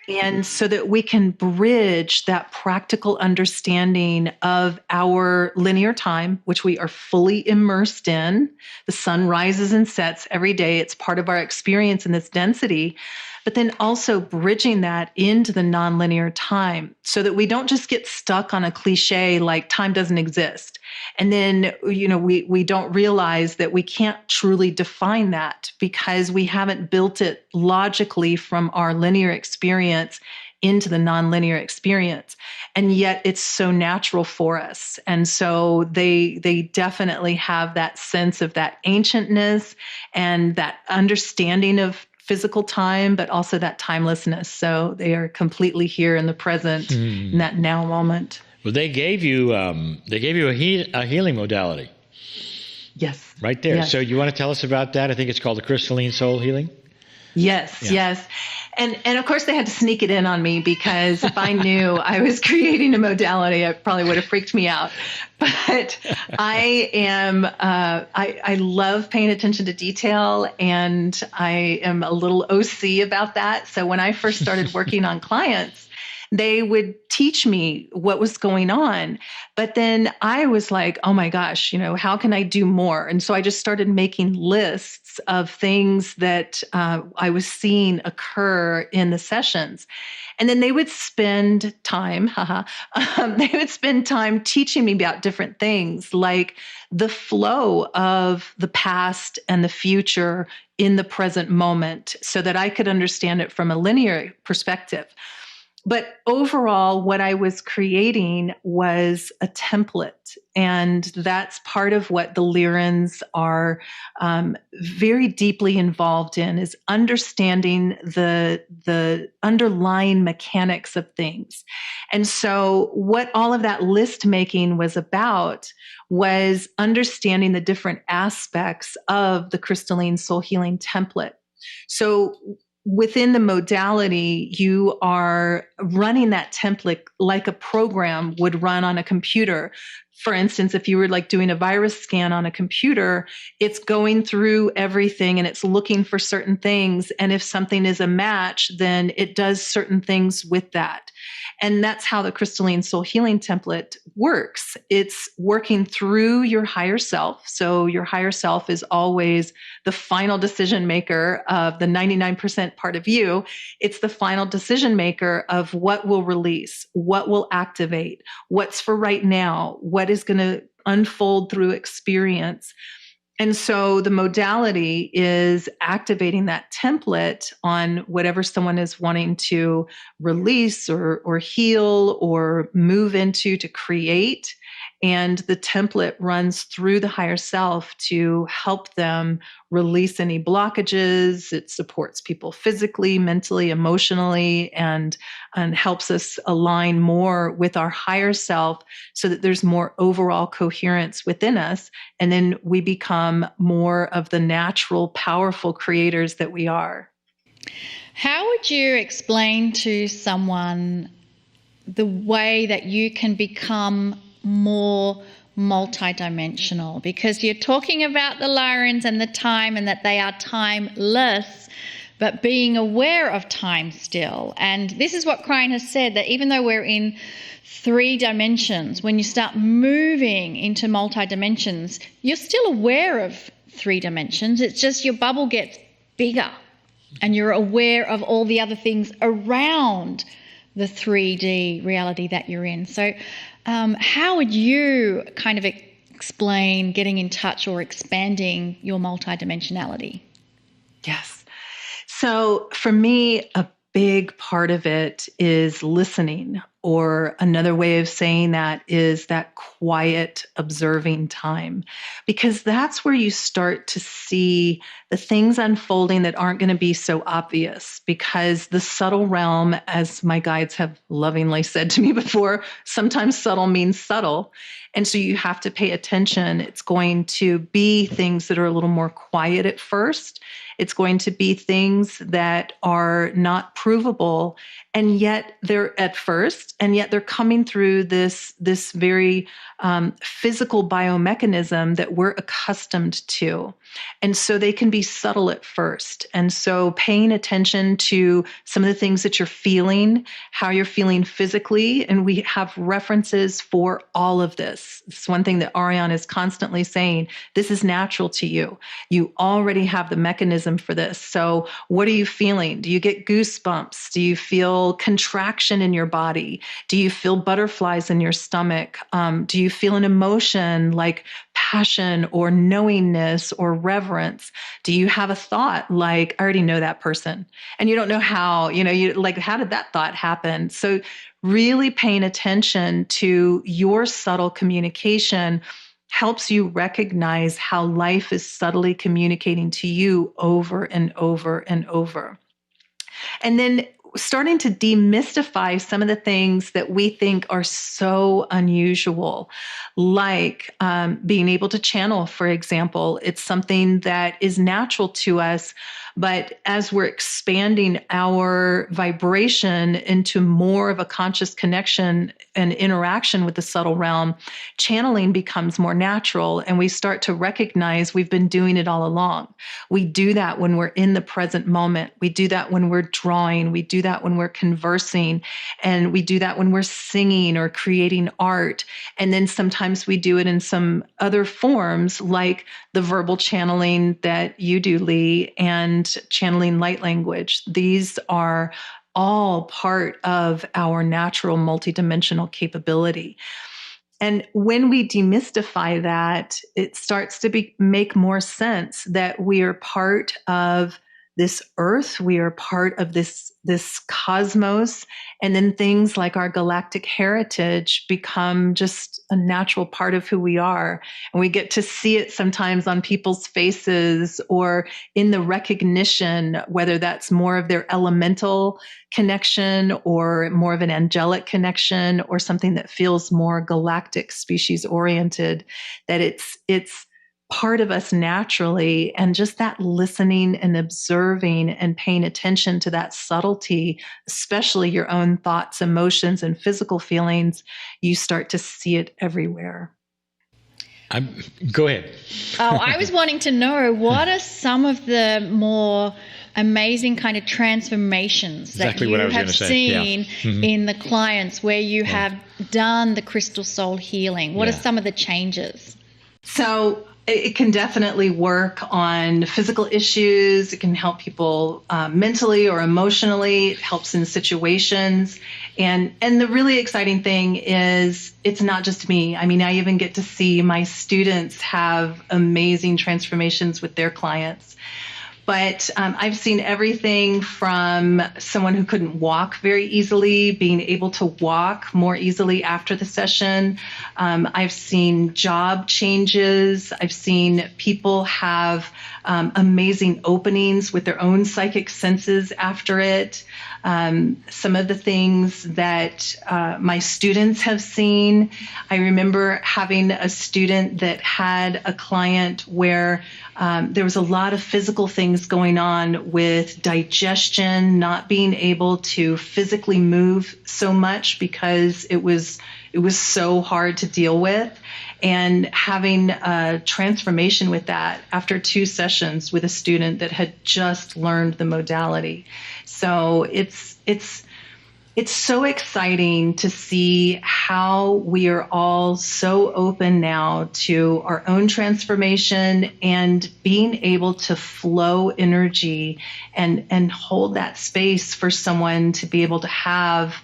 And so that we can bridge that practical understanding of our linear time, which we are fully immersed in. The sun rises and sets every day. It's part of our experience in this density. But then also bridging that into the nonlinear time so that we don't just get stuck on a cliche like time doesn't exist. And then, we don't realize that we can't truly define that because we haven't built it logically from our linear experience into the nonlinear experience. And yet it's so natural for us. And so they definitely have that sense of that ancientness and that understanding of physical time, but also that timelessness. So they are completely here in the present, in that now moment. Well, they gave you a healing modality. Yes. Right there. Yes. So you want to tell us about that? I think it's called the Crystalline Soul Healing. Yes, Yeah. yes. And of course they had to sneak it in on me because if I knew I was creating a modality, it probably would have freaked me out. But I love paying attention to detail, and I am a little OC about that. So when I first started working on clients, they would teach me what was going on. But then I was like, oh my gosh, how can I do more? And so I just started making lists of things that I was seeing occur in the sessions. And then they would spend time, they would spend time teaching me about different things like the flow of the past and the future in the present moment so that I could understand it from a linear perspective. But overall, what I was creating was a template. And that's part of what the Lyrans are very deeply involved in, is understanding the underlying mechanics of things. And so what all of that list making was about was understanding the different aspects of the Crystalline Soul Healing template. So within the modality, you are running that template like a program would run on a computer for instance, if you were like doing a virus scan on a computer, it's going through everything and it's looking for certain things. And if something is a match, then it does certain things with that. And that's how the Crystalline Soul Healing template works. It's working through your higher self. So your higher self is always the final decision maker of the 99% part of you. It's the final decision maker of what will release, what will activate, what's for right now, what is going to unfold through experience. And so the modality is activating that template on whatever someone is wanting to release or heal or move into to create. And the template runs through the higher self to help them release any blockages. It supports people physically, mentally, emotionally, and helps us align more with our higher self so that there's more overall coherence within us. And then we become more of the natural, powerful creators that we are. How would you explain to someone the way that you can become more multidimensional? Because you're talking about the Lyrans and the time and that they are timeless, but being aware of time still. And this is what Crane has said, that even though we're in 3 dimensions, when you start moving into multi-dimensions, you're still aware of 3 dimensions. It's just your bubble gets bigger and you're aware of all the other things around the 3D reality that you're in. So how would you kind of explain getting in touch or expanding your multidimensionality? Yes. So for me, a big part of it is listening, or another way of saying that is that quiet observing time, because that's where you start to see the things unfolding that aren't going to be so obvious, because the subtle realm, as my guides have lovingly said to me before, sometimes subtle means subtle. And so you have to pay attention. It's going to be things that are a little more quiet at first. It's going to be things that are not provable, and yet they're at first, and yet they're coming through this very physical biomechanism that we're accustomed to. And so they can be subtle at first. And so paying attention to some of the things that you're feeling, how you're feeling physically, and we have references for all of this. It's one thing that Ariane is constantly saying, this is natural to you. You already have the mechanism for this. So what are you feeling? Do you get goosebumps? Do you feel contraction in your body? Do you feel butterflies in your stomach? Do you feel an emotion like passion or knowingness or reverence? Do you have a thought like, I already know that person, and you don't know how, you like, how did that thought happen? So really paying attention to your subtle communication helps you recognize how life is subtly communicating to you over and over and over. And then starting to demystify some of the things that we think are so unusual, like being able to channel, for example. It's something that is natural to us, but as we're expanding our vibration into more of a conscious connection and interaction with the subtle realm, channeling becomes more natural, and we start to recognize we've been doing it all along. We do that when we're in the present moment. We do that when we're drawing. We do that when we're conversing, and we do that when we're singing or creating art. And then sometimes we do it in some other forms, like the verbal channeling that you do, Lee, and channeling light language. These are all part of our natural multidimensional capability. And when we demystify that, it starts to make more sense that we are part of this earth, we are part of this cosmos, and then things like our galactic heritage become just a natural part of who we are. And we get to see it sometimes on people's faces or in the recognition, whether that's more of their elemental connection or more of an angelic connection or something that feels more galactic species oriented, that it's part of us naturally. And just that listening and observing and paying attention to that subtlety, especially your own thoughts, emotions, and physical feelings, you start to see it everywhere. Go ahead. Oh, I was wanting to know, what are some of the more amazing kind of transformations that you have seen in the clients where you have done the crystal soul healing? What are some of the changes? So it can definitely work on physical issues. It can help people mentally or emotionally. It helps in situations. And the really exciting thing is it's not just me. I mean, I even get to see my students have amazing transformations with their clients. But I've seen everything from someone who couldn't walk very easily, being able to walk more easily after the session. I've seen job changes. I've seen people have amazing openings with their own psychic senses after it. Some of the things that my students have seen, I remember having a student that had a client where there was a lot of physical things going on with digestion, not being able to physically move so much because it was so hard to deal with, and having a transformation with that after 2 sessions with a student that had just learned the modality. So it's so exciting to see how we are all so open now to our own transformation and being able to flow energy and hold that space for someone to be able to have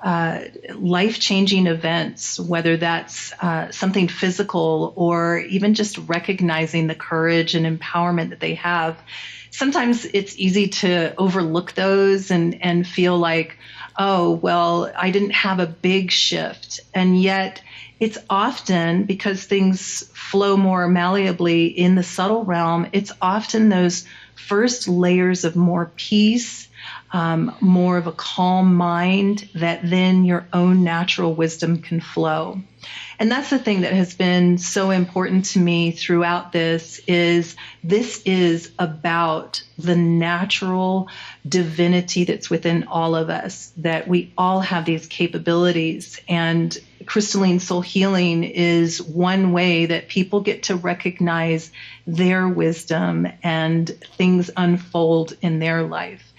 life-changing events, whether that's something physical or even just recognizing the courage and empowerment that they have. Sometimes it's easy to overlook those and feel like, oh, well, I didn't have a big shift. And yet it's often, because things flow more malleably in the subtle realm, it's often those first layers of more peace, more of a calm mind, that then your own natural wisdom can flow. And that's the thing that has been so important to me throughout this is about the natural divinity that's within all of us, that we all have these capabilities. And Crystalline Soul Healing is one way that people get to recognize their wisdom and things unfold in their life.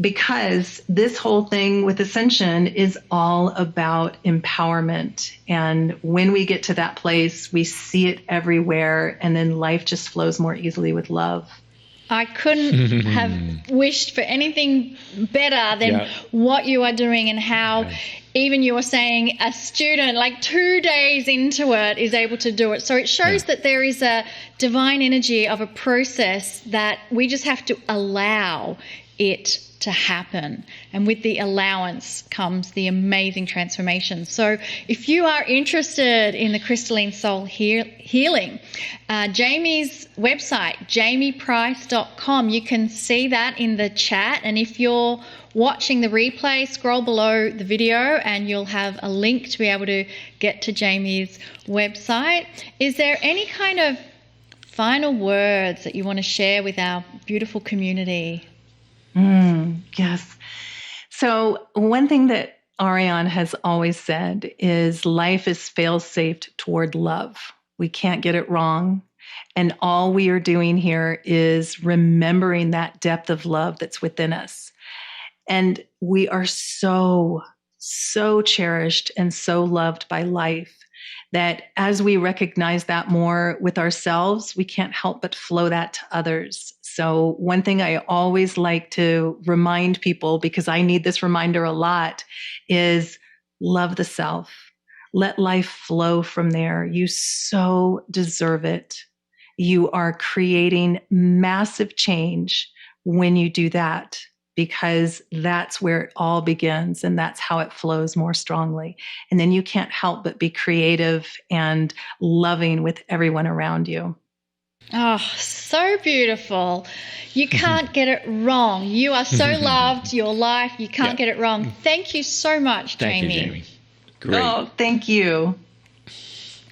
Because this whole thing with Ascension is all about empowerment. And when we get to that place, we see it everywhere, and then life just flows more easily with love. I couldn't have wished for anything better than what you are doing, and how even you were saying a student like 2 days into it is able to do it. So it shows that there is a divine energy of a process that we just have to allow it to happen, and with the allowance comes the amazing transformation. So if you are interested in the Crystalline Soul Healing, Jamie's website, jamyeprice.com, you can see that in the chat, and if you're watching the replay, scroll below the video and you'll have a link to be able to get to Jamie's website. Is there any kind of final words that you want to share with our beautiful community? Yes. So one thing that Ariane has always said is life is fail-safe toward love. We can't get it wrong. And all we are doing here is remembering that depth of love that's within us. And we are so, so cherished and so loved by life that as we recognize that more with ourselves, we can't help but flow that to others. So one thing I always like to remind people, because I need this reminder a lot, is love the self. Let life flow from there. You so deserve it. You are creating massive change when you do that, because that's where it all begins and that's how it flows more strongly. And then you can't help but be creative and loving with everyone around you. Oh, so beautiful. You can't get it wrong. You are so loved, your life, you can't get it wrong. Thank you so much, Jamie. Thank you, Jamie. Great. Oh, thank you.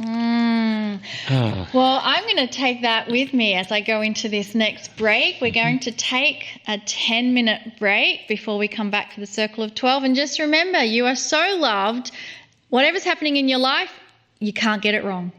Well, I'm going to take that with me as I go into this next break. We're going to take a 10-minute break before we come back to the Circle of 12. And just remember, you are so loved. Whatever's happening in your life, you can't get it wrong.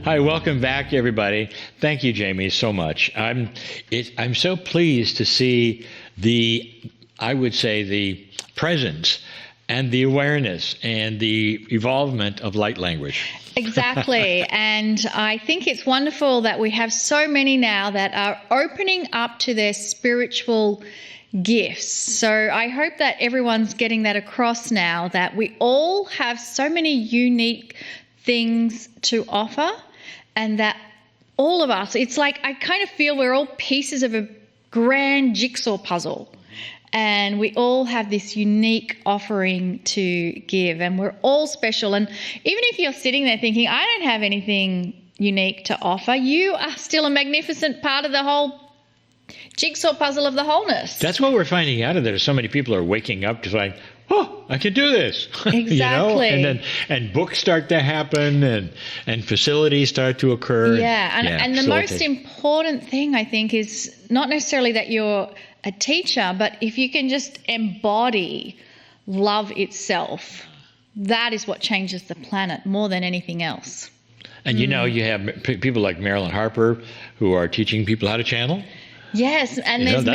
Hi, welcome back, everybody. Thank you, Jamie, so much. I'm so pleased to see I would say, the presence and the awareness and the evolvement of light language. Exactly. And I think it's wonderful that we have so many now that are opening up to their spiritual gifts. So I hope that everyone's getting that across now, that we all have so many unique things to offer, and that all of us, it's like I kind of feel we're all pieces of a grand jigsaw puzzle. And we all have this unique offering to give, and we're all special. And even if you're sitting there thinking, I don't have anything unique to offer, you are still a magnificent part of the whole jigsaw puzzle of the wholeness. That's what we're finding out of there. So many people are waking up to find, oh, I can do this. Exactly. And books start to happen, and facilities start to occur. Yeah, and the most important thing, I think, is not necessarily that you're a teacher, but if you can just embody love itself, that is what changes the planet more than anything else. And you have people like Marilyn Harper who are teaching people how to channel. Yes, and there's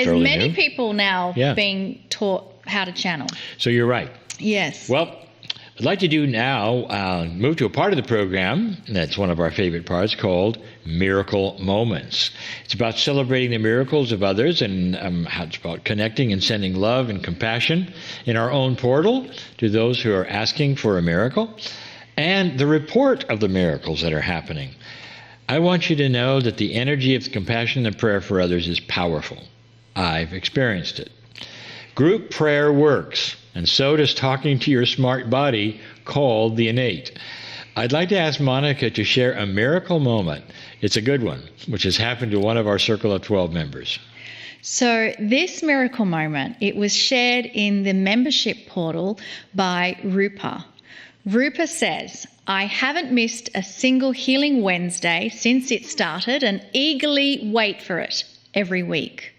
many people now being taught how to channel. So you're right. Yes. Well, I'd like to do now, move to a part of the program that's one of our favorite parts, called Miracle Moments. It's about celebrating the miracles of others, and it's about connecting and sending love and compassion in our own portal to those who are asking for a miracle, and the report of the miracles that are happening. I want you to know that the energy of compassion and prayer for others is powerful. I've experienced it. Group prayer works, and so does talking to your smart body, called the innate. I'd like to ask Monica to share a miracle moment. It's a good one, which has happened to one of our Circle of 12 members. So this miracle moment, it was shared in the membership portal by Rupa. Rupa says, I haven't missed a single Healing Wednesday since it started and eagerly wait for it every week.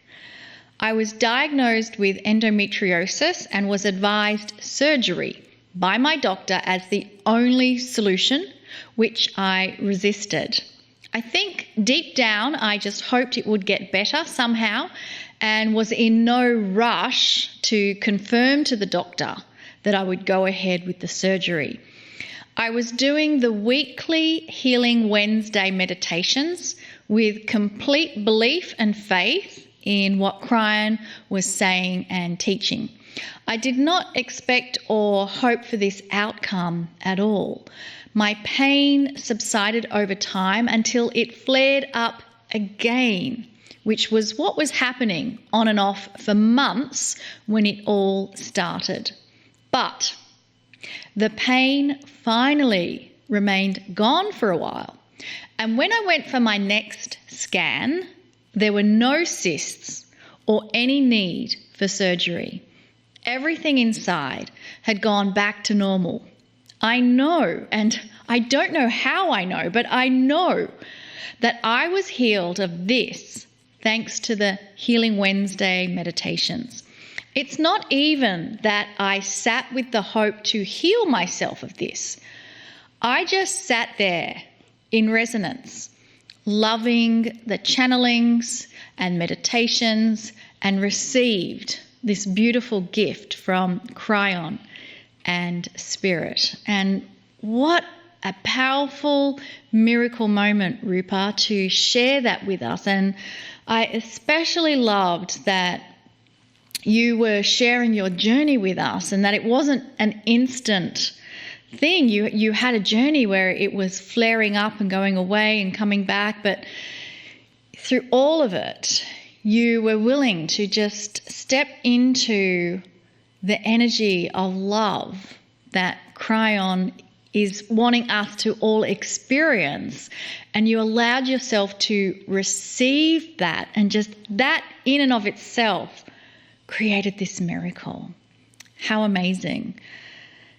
I was diagnosed with endometriosis and was advised surgery by my doctor as the only solution, which I resisted. I think deep down I just hoped it would get better somehow and was in no rush to confirm to the doctor that I would go ahead with the surgery. I was doing the weekly Healing Wednesday meditations with complete belief and faith in what Cryon was saying and teaching. I did not expect or hope for this outcome at all. My pain subsided over time until it flared up again, which was what was happening on and off for months when it all started. But the pain finally remained gone for a while. And when I went for my next scan, there were no cysts or any need for surgery. Everything inside had gone back to normal. I know, and I don't know how I know, but I know that I was healed of this thanks to the Healing Wednesday meditations. It's not even that I sat with the hope to heal myself of this. I just sat there in resonance, loving the channelings and meditations, and received this beautiful gift from Cryon and Spirit. And what a powerful miracle moment, Rupa, to share that with us. And I especially loved that you were sharing your journey with us, and that it wasn't an instant thing. You had a journey where it was flaring up and going away and coming back, but through all of it, you were willing to just step into the energy of love that Cryon is wanting us to all experience, and you allowed yourself to receive that, and just that in and of itself created this miracle. How amazing.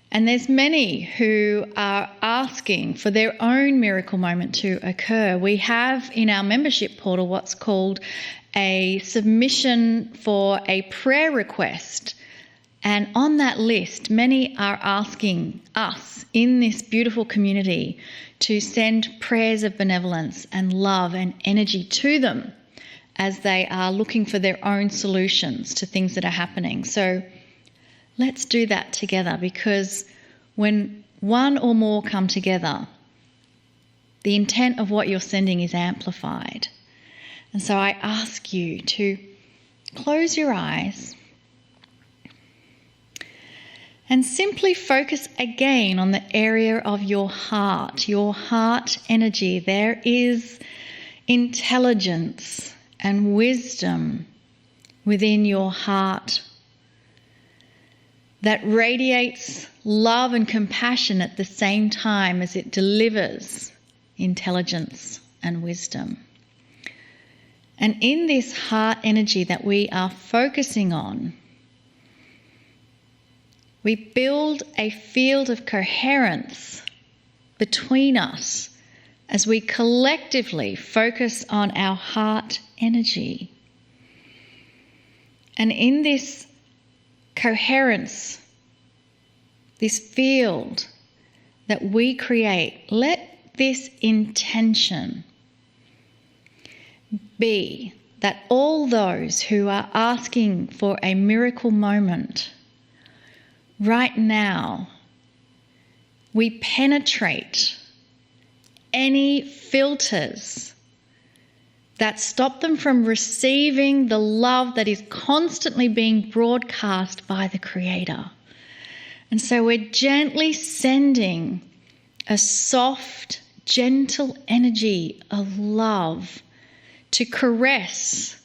And there's many who are asking for their own miracle moment to occur. We have in our membership portal what's called a submission for a prayer request And on that list, many are asking us in this beautiful community to send prayers of benevolence and love and energy to them as they are looking for their own solutions to things that are happening. So let's do that together, because when one or more come together, the intent of what you're sending is amplified. And so I ask you to close your eyes and simply focus again on the area of your heart energy. There is intelligence and wisdom within your heart that radiates love and compassion at the same time as it delivers intelligence and wisdom. And in this heart energy that we are focusing on, we build a field of coherence between us as we collectively focus on our heart energy. And in this coherence, this field that we create, let this intention be that all those who are asking for a miracle moment right now, we penetrate any filters that stop them from receiving the love that is constantly being broadcast by the Creator. And so we're gently sending a soft, gentle energy of love to caress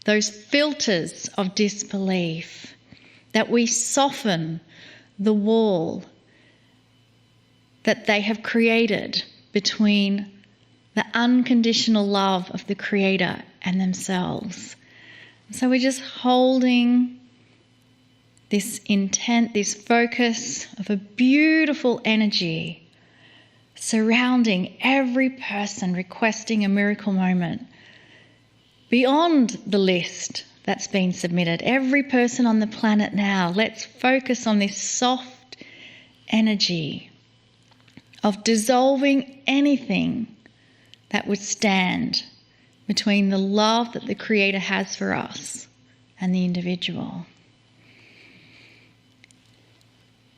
those filters of disbelief, that we soften the wall that they have created between the unconditional love of the Creator and themselves. So we're just holding this intent, this focus of a beautiful energy surrounding every person requesting a miracle moment beyond the list that's been submitted. Every person on the planet now, let's focus on this soft energy of dissolving anything that would stand between the love that the Creator has for us and the individual.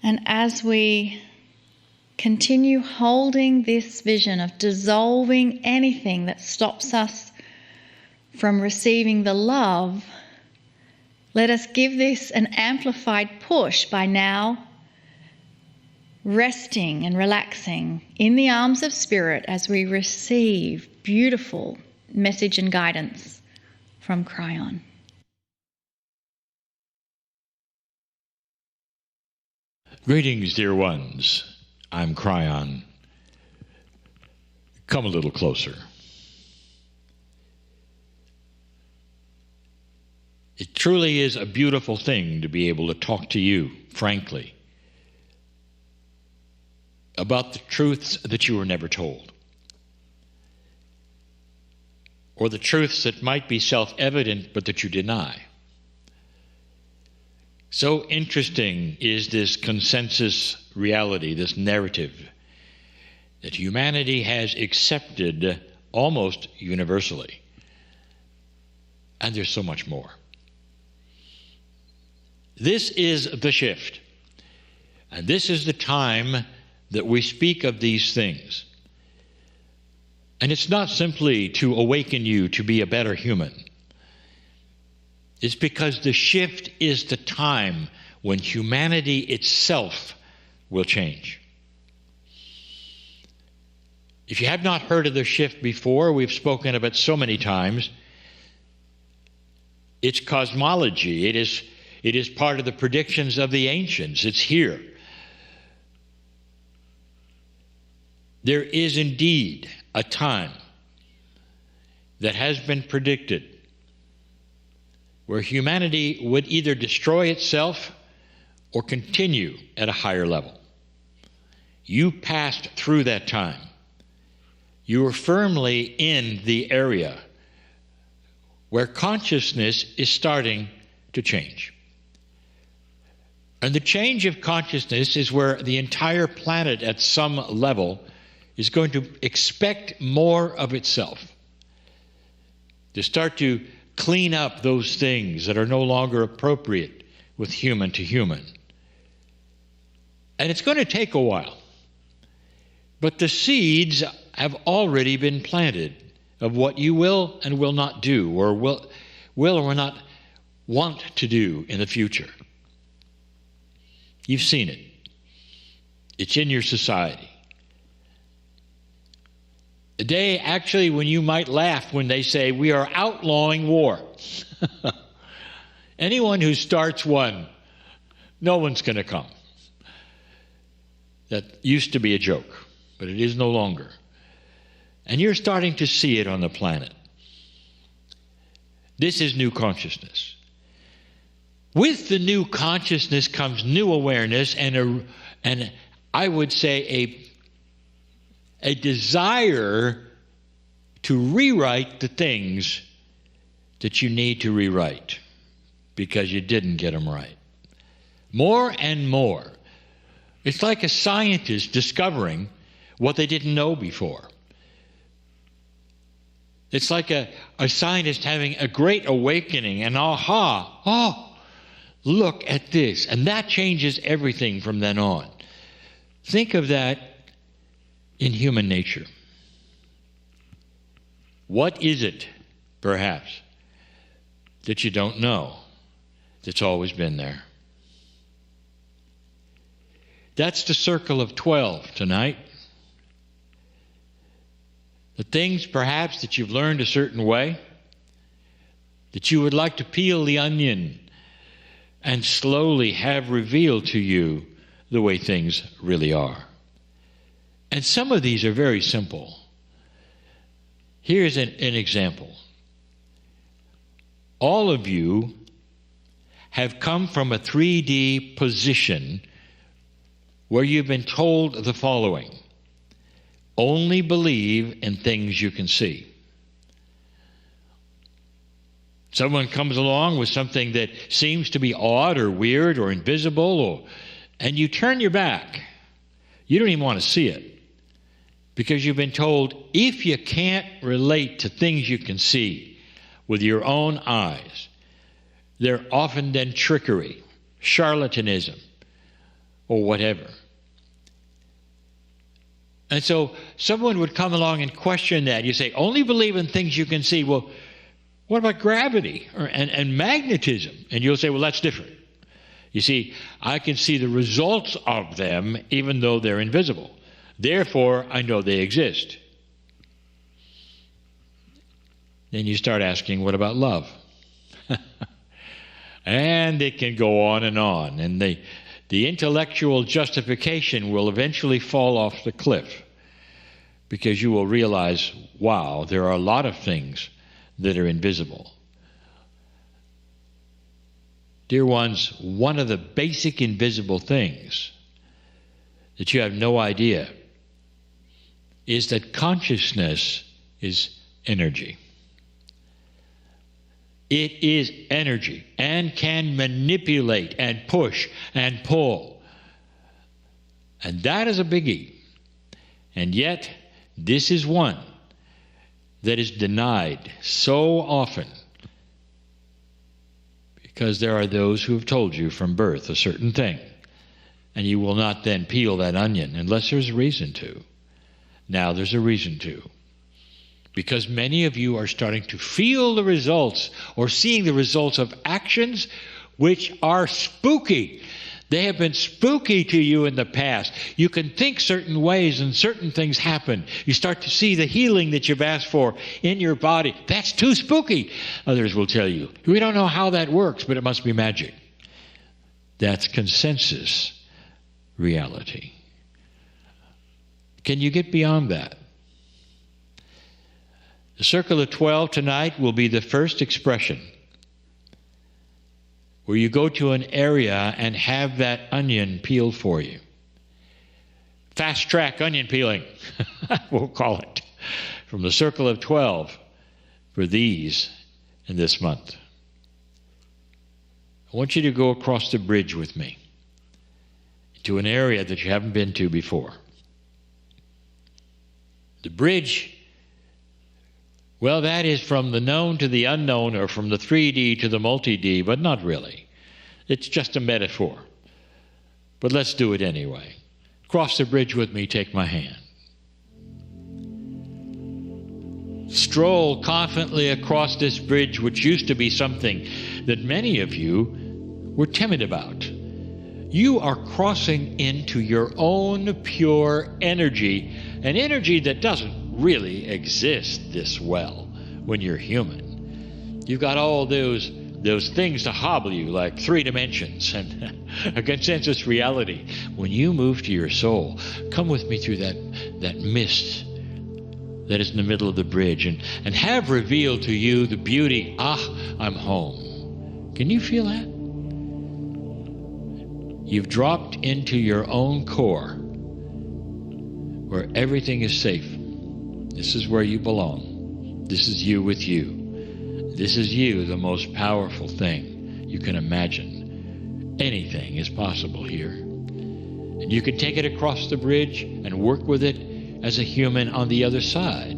And as we continue holding this vision of dissolving anything that stops us from receiving the love, let us give this an amplified push by now resting and relaxing in the arms of Spirit as we receive beautiful message and guidance from Cryon. Greetings, dear ones. I'm Cryon. Come a little closer. It truly is a beautiful thing to be able to talk to you, frankly, about the truths that you were never told, or the truths that might be self-evident but that you deny. So interesting is this consensus reality, this narrative that humanity has accepted almost universally. And there's so much more. This is the shift. And this is the time that we speak of these things. And it's not simply to awaken you to be a better human. It's because the shift is the time when humanity itself will change. If you have not heard of the shift before, we've spoken of it so many times. It's cosmology. It is part of the predictions of the ancients. It's here. There is indeed a time that has been predicted where humanity would either destroy itself or continue at a higher level. You passed through that time. You are firmly in the area where consciousness is starting to change. And the change of consciousness is where the entire planet at some level is going to expect more of itself. To start to clean up those things that are no longer appropriate with human to human. And it's going to take a while. But the seeds have already been planted of what you will and will not do, or will or will not want to do in the future. You've seen it. It's in your society. A day actually when you might laugh when they say we are outlawing war. Anyone who starts one, no one's going to come. That used to be a joke, but it is no longer. And you're starting to see it on the planet. This is new consciousness. With the new consciousness comes new awareness and I would say a desire to rewrite the things that you need to rewrite because you didn't get them right. More and more. It's like a scientist discovering what they didn't know before. It's like a scientist having a great awakening, and look at this. And that changes everything from then on. Think of that in human nature. What is it, perhaps, that you don't know that's always been there? That's the circle of 12 tonight. The things, perhaps, that you've learned a certain way, that you would like to peel the onion and slowly have revealed to you the way things really are. And some of these are very simple. Here's an example. All of you have come from a 3D position where you've been told the following: only believe in things you can see. Someone comes along with something that seems to be odd or weird or invisible, and you turn your back. You don't even want to see it because you've been told if you can't relate to things you can see with your own eyes, they're often then trickery, charlatanism, or whatever. And so someone would come along and question that. You say, only believe in things you can see. Well, what about gravity and magnetism? And you'll say, well, that's different. You see, I can see the results of them even though they're invisible. Therefore, I know they exist. Then you start asking, what about love? And it can go on. And the intellectual justification will eventually fall off the cliff because you will realize, wow, there are a lot of things that are invisible. Dear ones, one of the basic invisible things that you have no idea is that consciousness is energy. It is energy and can manipulate and push and pull. And that is a biggie. And yet, this is one that is denied so often because there are those who have told you from birth a certain thing, and you will not then peel that onion unless there's a reason to. Now there's a reason to. Because many of you are starting to feel the results or seeing the results of actions which are spooky. They have been spooky to you in the past. You can think certain ways and certain things happen. You start to see the healing that you've asked for in your body. That's too spooky. Others will tell you, we don't know how that works, but it must be magic. That's consensus reality. Can you get beyond that? The circle of 12 tonight will be the first expression where you go to an area and have that onion peeled for you. Fast track onion peeling, we'll call it, from the circle of 12 for these in this month. I want you to go across the bridge with me. to an area that you haven't been to before. The bridge, well, that is from the known to the unknown, or from the 3D to the multi-D, but not really. It's just a metaphor. But let's do it anyway. Cross the bridge with me, take my hand. Stroll confidently across this bridge, which used to be something that many of you were timid about. You are crossing into your own pure energy, an energy that doesn't really exist this well when you're human. You've got all those things to hobble you, like 3 dimensions and a consensus reality. When you move to your soul, come with me through that mist that is in the middle of the bridge, and have revealed to you the beauty. I'm home. Can you feel that? You've dropped into your own core, where everything is safe. This is where you belong. This is you with you. This is you, the most powerful thing you can imagine. Anything is possible here. And you can take it across the bridge and work with it as a human on the other side.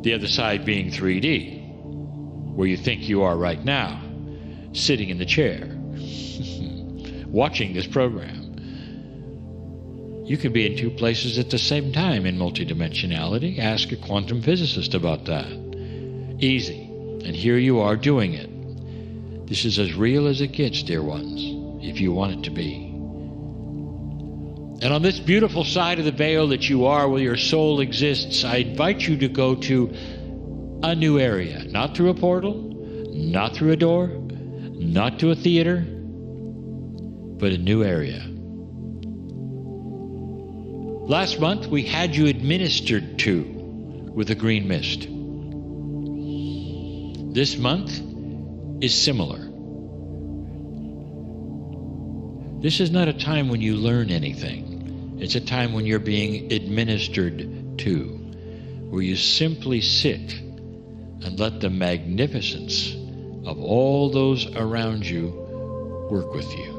The other side being 3D, where you think you are right now, sitting in the chair, watching this program. You can be in 2 places at the same time in multidimensionality. Ask a quantum physicist about that. Easy. And here you are doing it. This is as real as it gets, dear ones, if you want it to be. And on this beautiful side of the veil that you are, where your soul exists, I invite you to go to a new area. Not through a portal, not through a door, not to a theater, but a new area. Last month, we had you administered to with a green mist. This month is similar. This is not a time when you learn anything. It's a time when you're being administered to, where you simply sit and let the magnificence of all those around you work with you.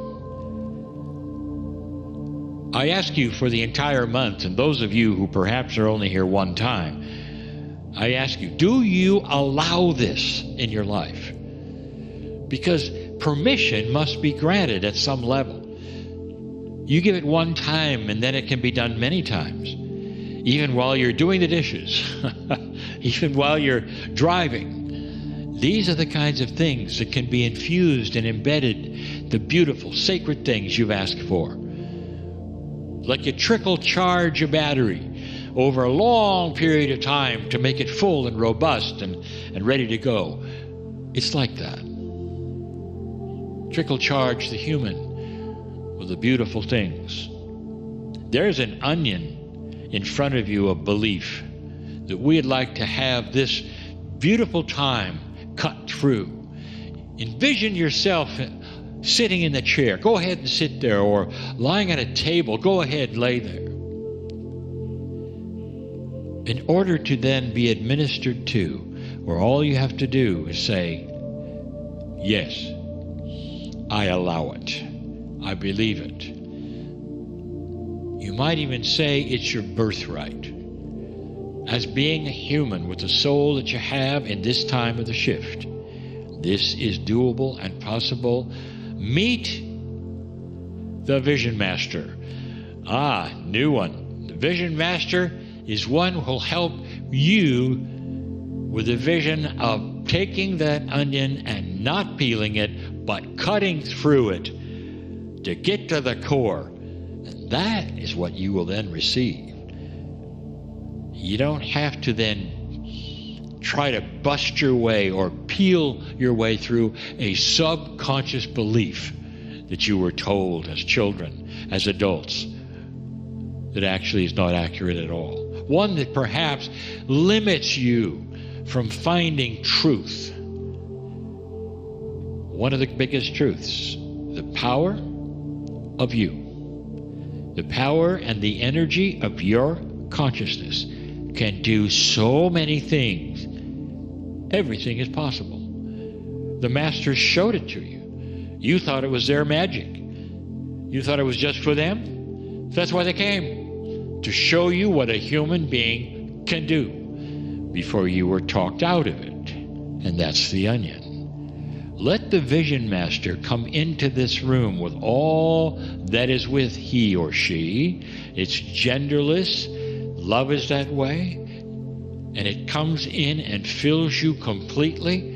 I ask you for the entire month, and those of you who perhaps are only here one time, I ask you, do you allow this in your life? Because permission must be granted at some level. You give it one time, and then it can be done many times. Even while you're doing the dishes, even while you're driving. These are the kinds of things that can be infused and embedded, the beautiful, sacred things you've asked for. Like you trickle charge a battery over a long period of time to make it full and robust and ready to go. It's like that. Trickle charge the human with the beautiful things. There's an onion in front of you of belief that we'd like to have this beautiful time cut through. Envision yourself sitting in the chair. Go ahead and sit there, or lying at a table. Go ahead, lay there. In order to then be administered to, where all you have to do is say, yes, I allow it. I believe it. You might even say it's your birthright. As being a human with the soul that you have in this time of the shift, this is doable and possible. Meet the Vision Master. New one. The Vision Master is one who will help you with the vision of taking that onion and not peeling it, but cutting through it to get to the core. And that is what you will then receive. You don't have to then try to bust your way or peel your way through a subconscious belief that you were told as children, as adults, that actually is not accurate at all. One that perhaps limits you from finding truth. One of the biggest truths, the power of you. The power and the energy of your consciousness can do so many things. Everything is possible. The masters showed it to you. You thought it was their magic. You thought it was just for them? That's why they came, to show you what a human being can do before you were talked out of it. And that's the onion. Let the Vision Master come into this room with all that is with he or she. It's genderless. Love is that way. And it comes in and fills you completely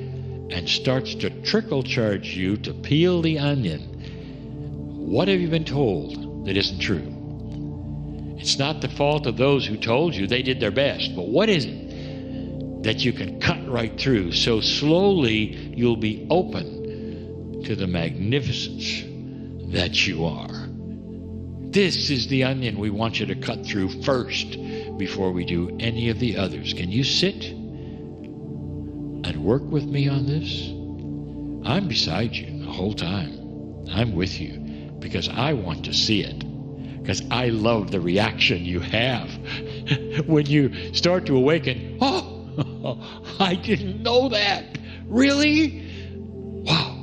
and starts to trickle charge you to peel the onion. What have you been told that isn't true? It's not the fault of those who told you. They did their best. But what is it that you can cut right through so slowly you'll be open to the magnificence that you are? This is the onion we want you to cut through first before we do any of the others. Can you sit and work with me on this? I'm beside you the whole time. I'm with you because I want to see it. Because I love the reaction you have when you start to awaken. Oh, I didn't know that. Really? Wow.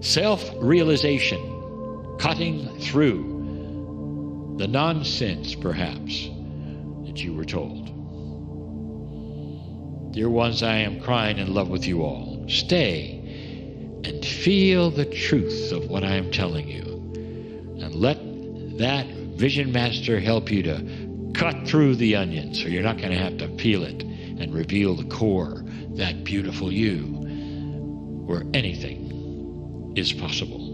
Self-realization, cutting through the nonsense, perhaps, that you were told. Dear ones, I am crying in love with you all. Stay and feel the truth of what I am telling you. And let that Vision Master help you to cut through the onion so you're not going to have to peel it and reveal the core, that beautiful you, where anything is possible.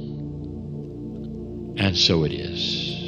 And so it is.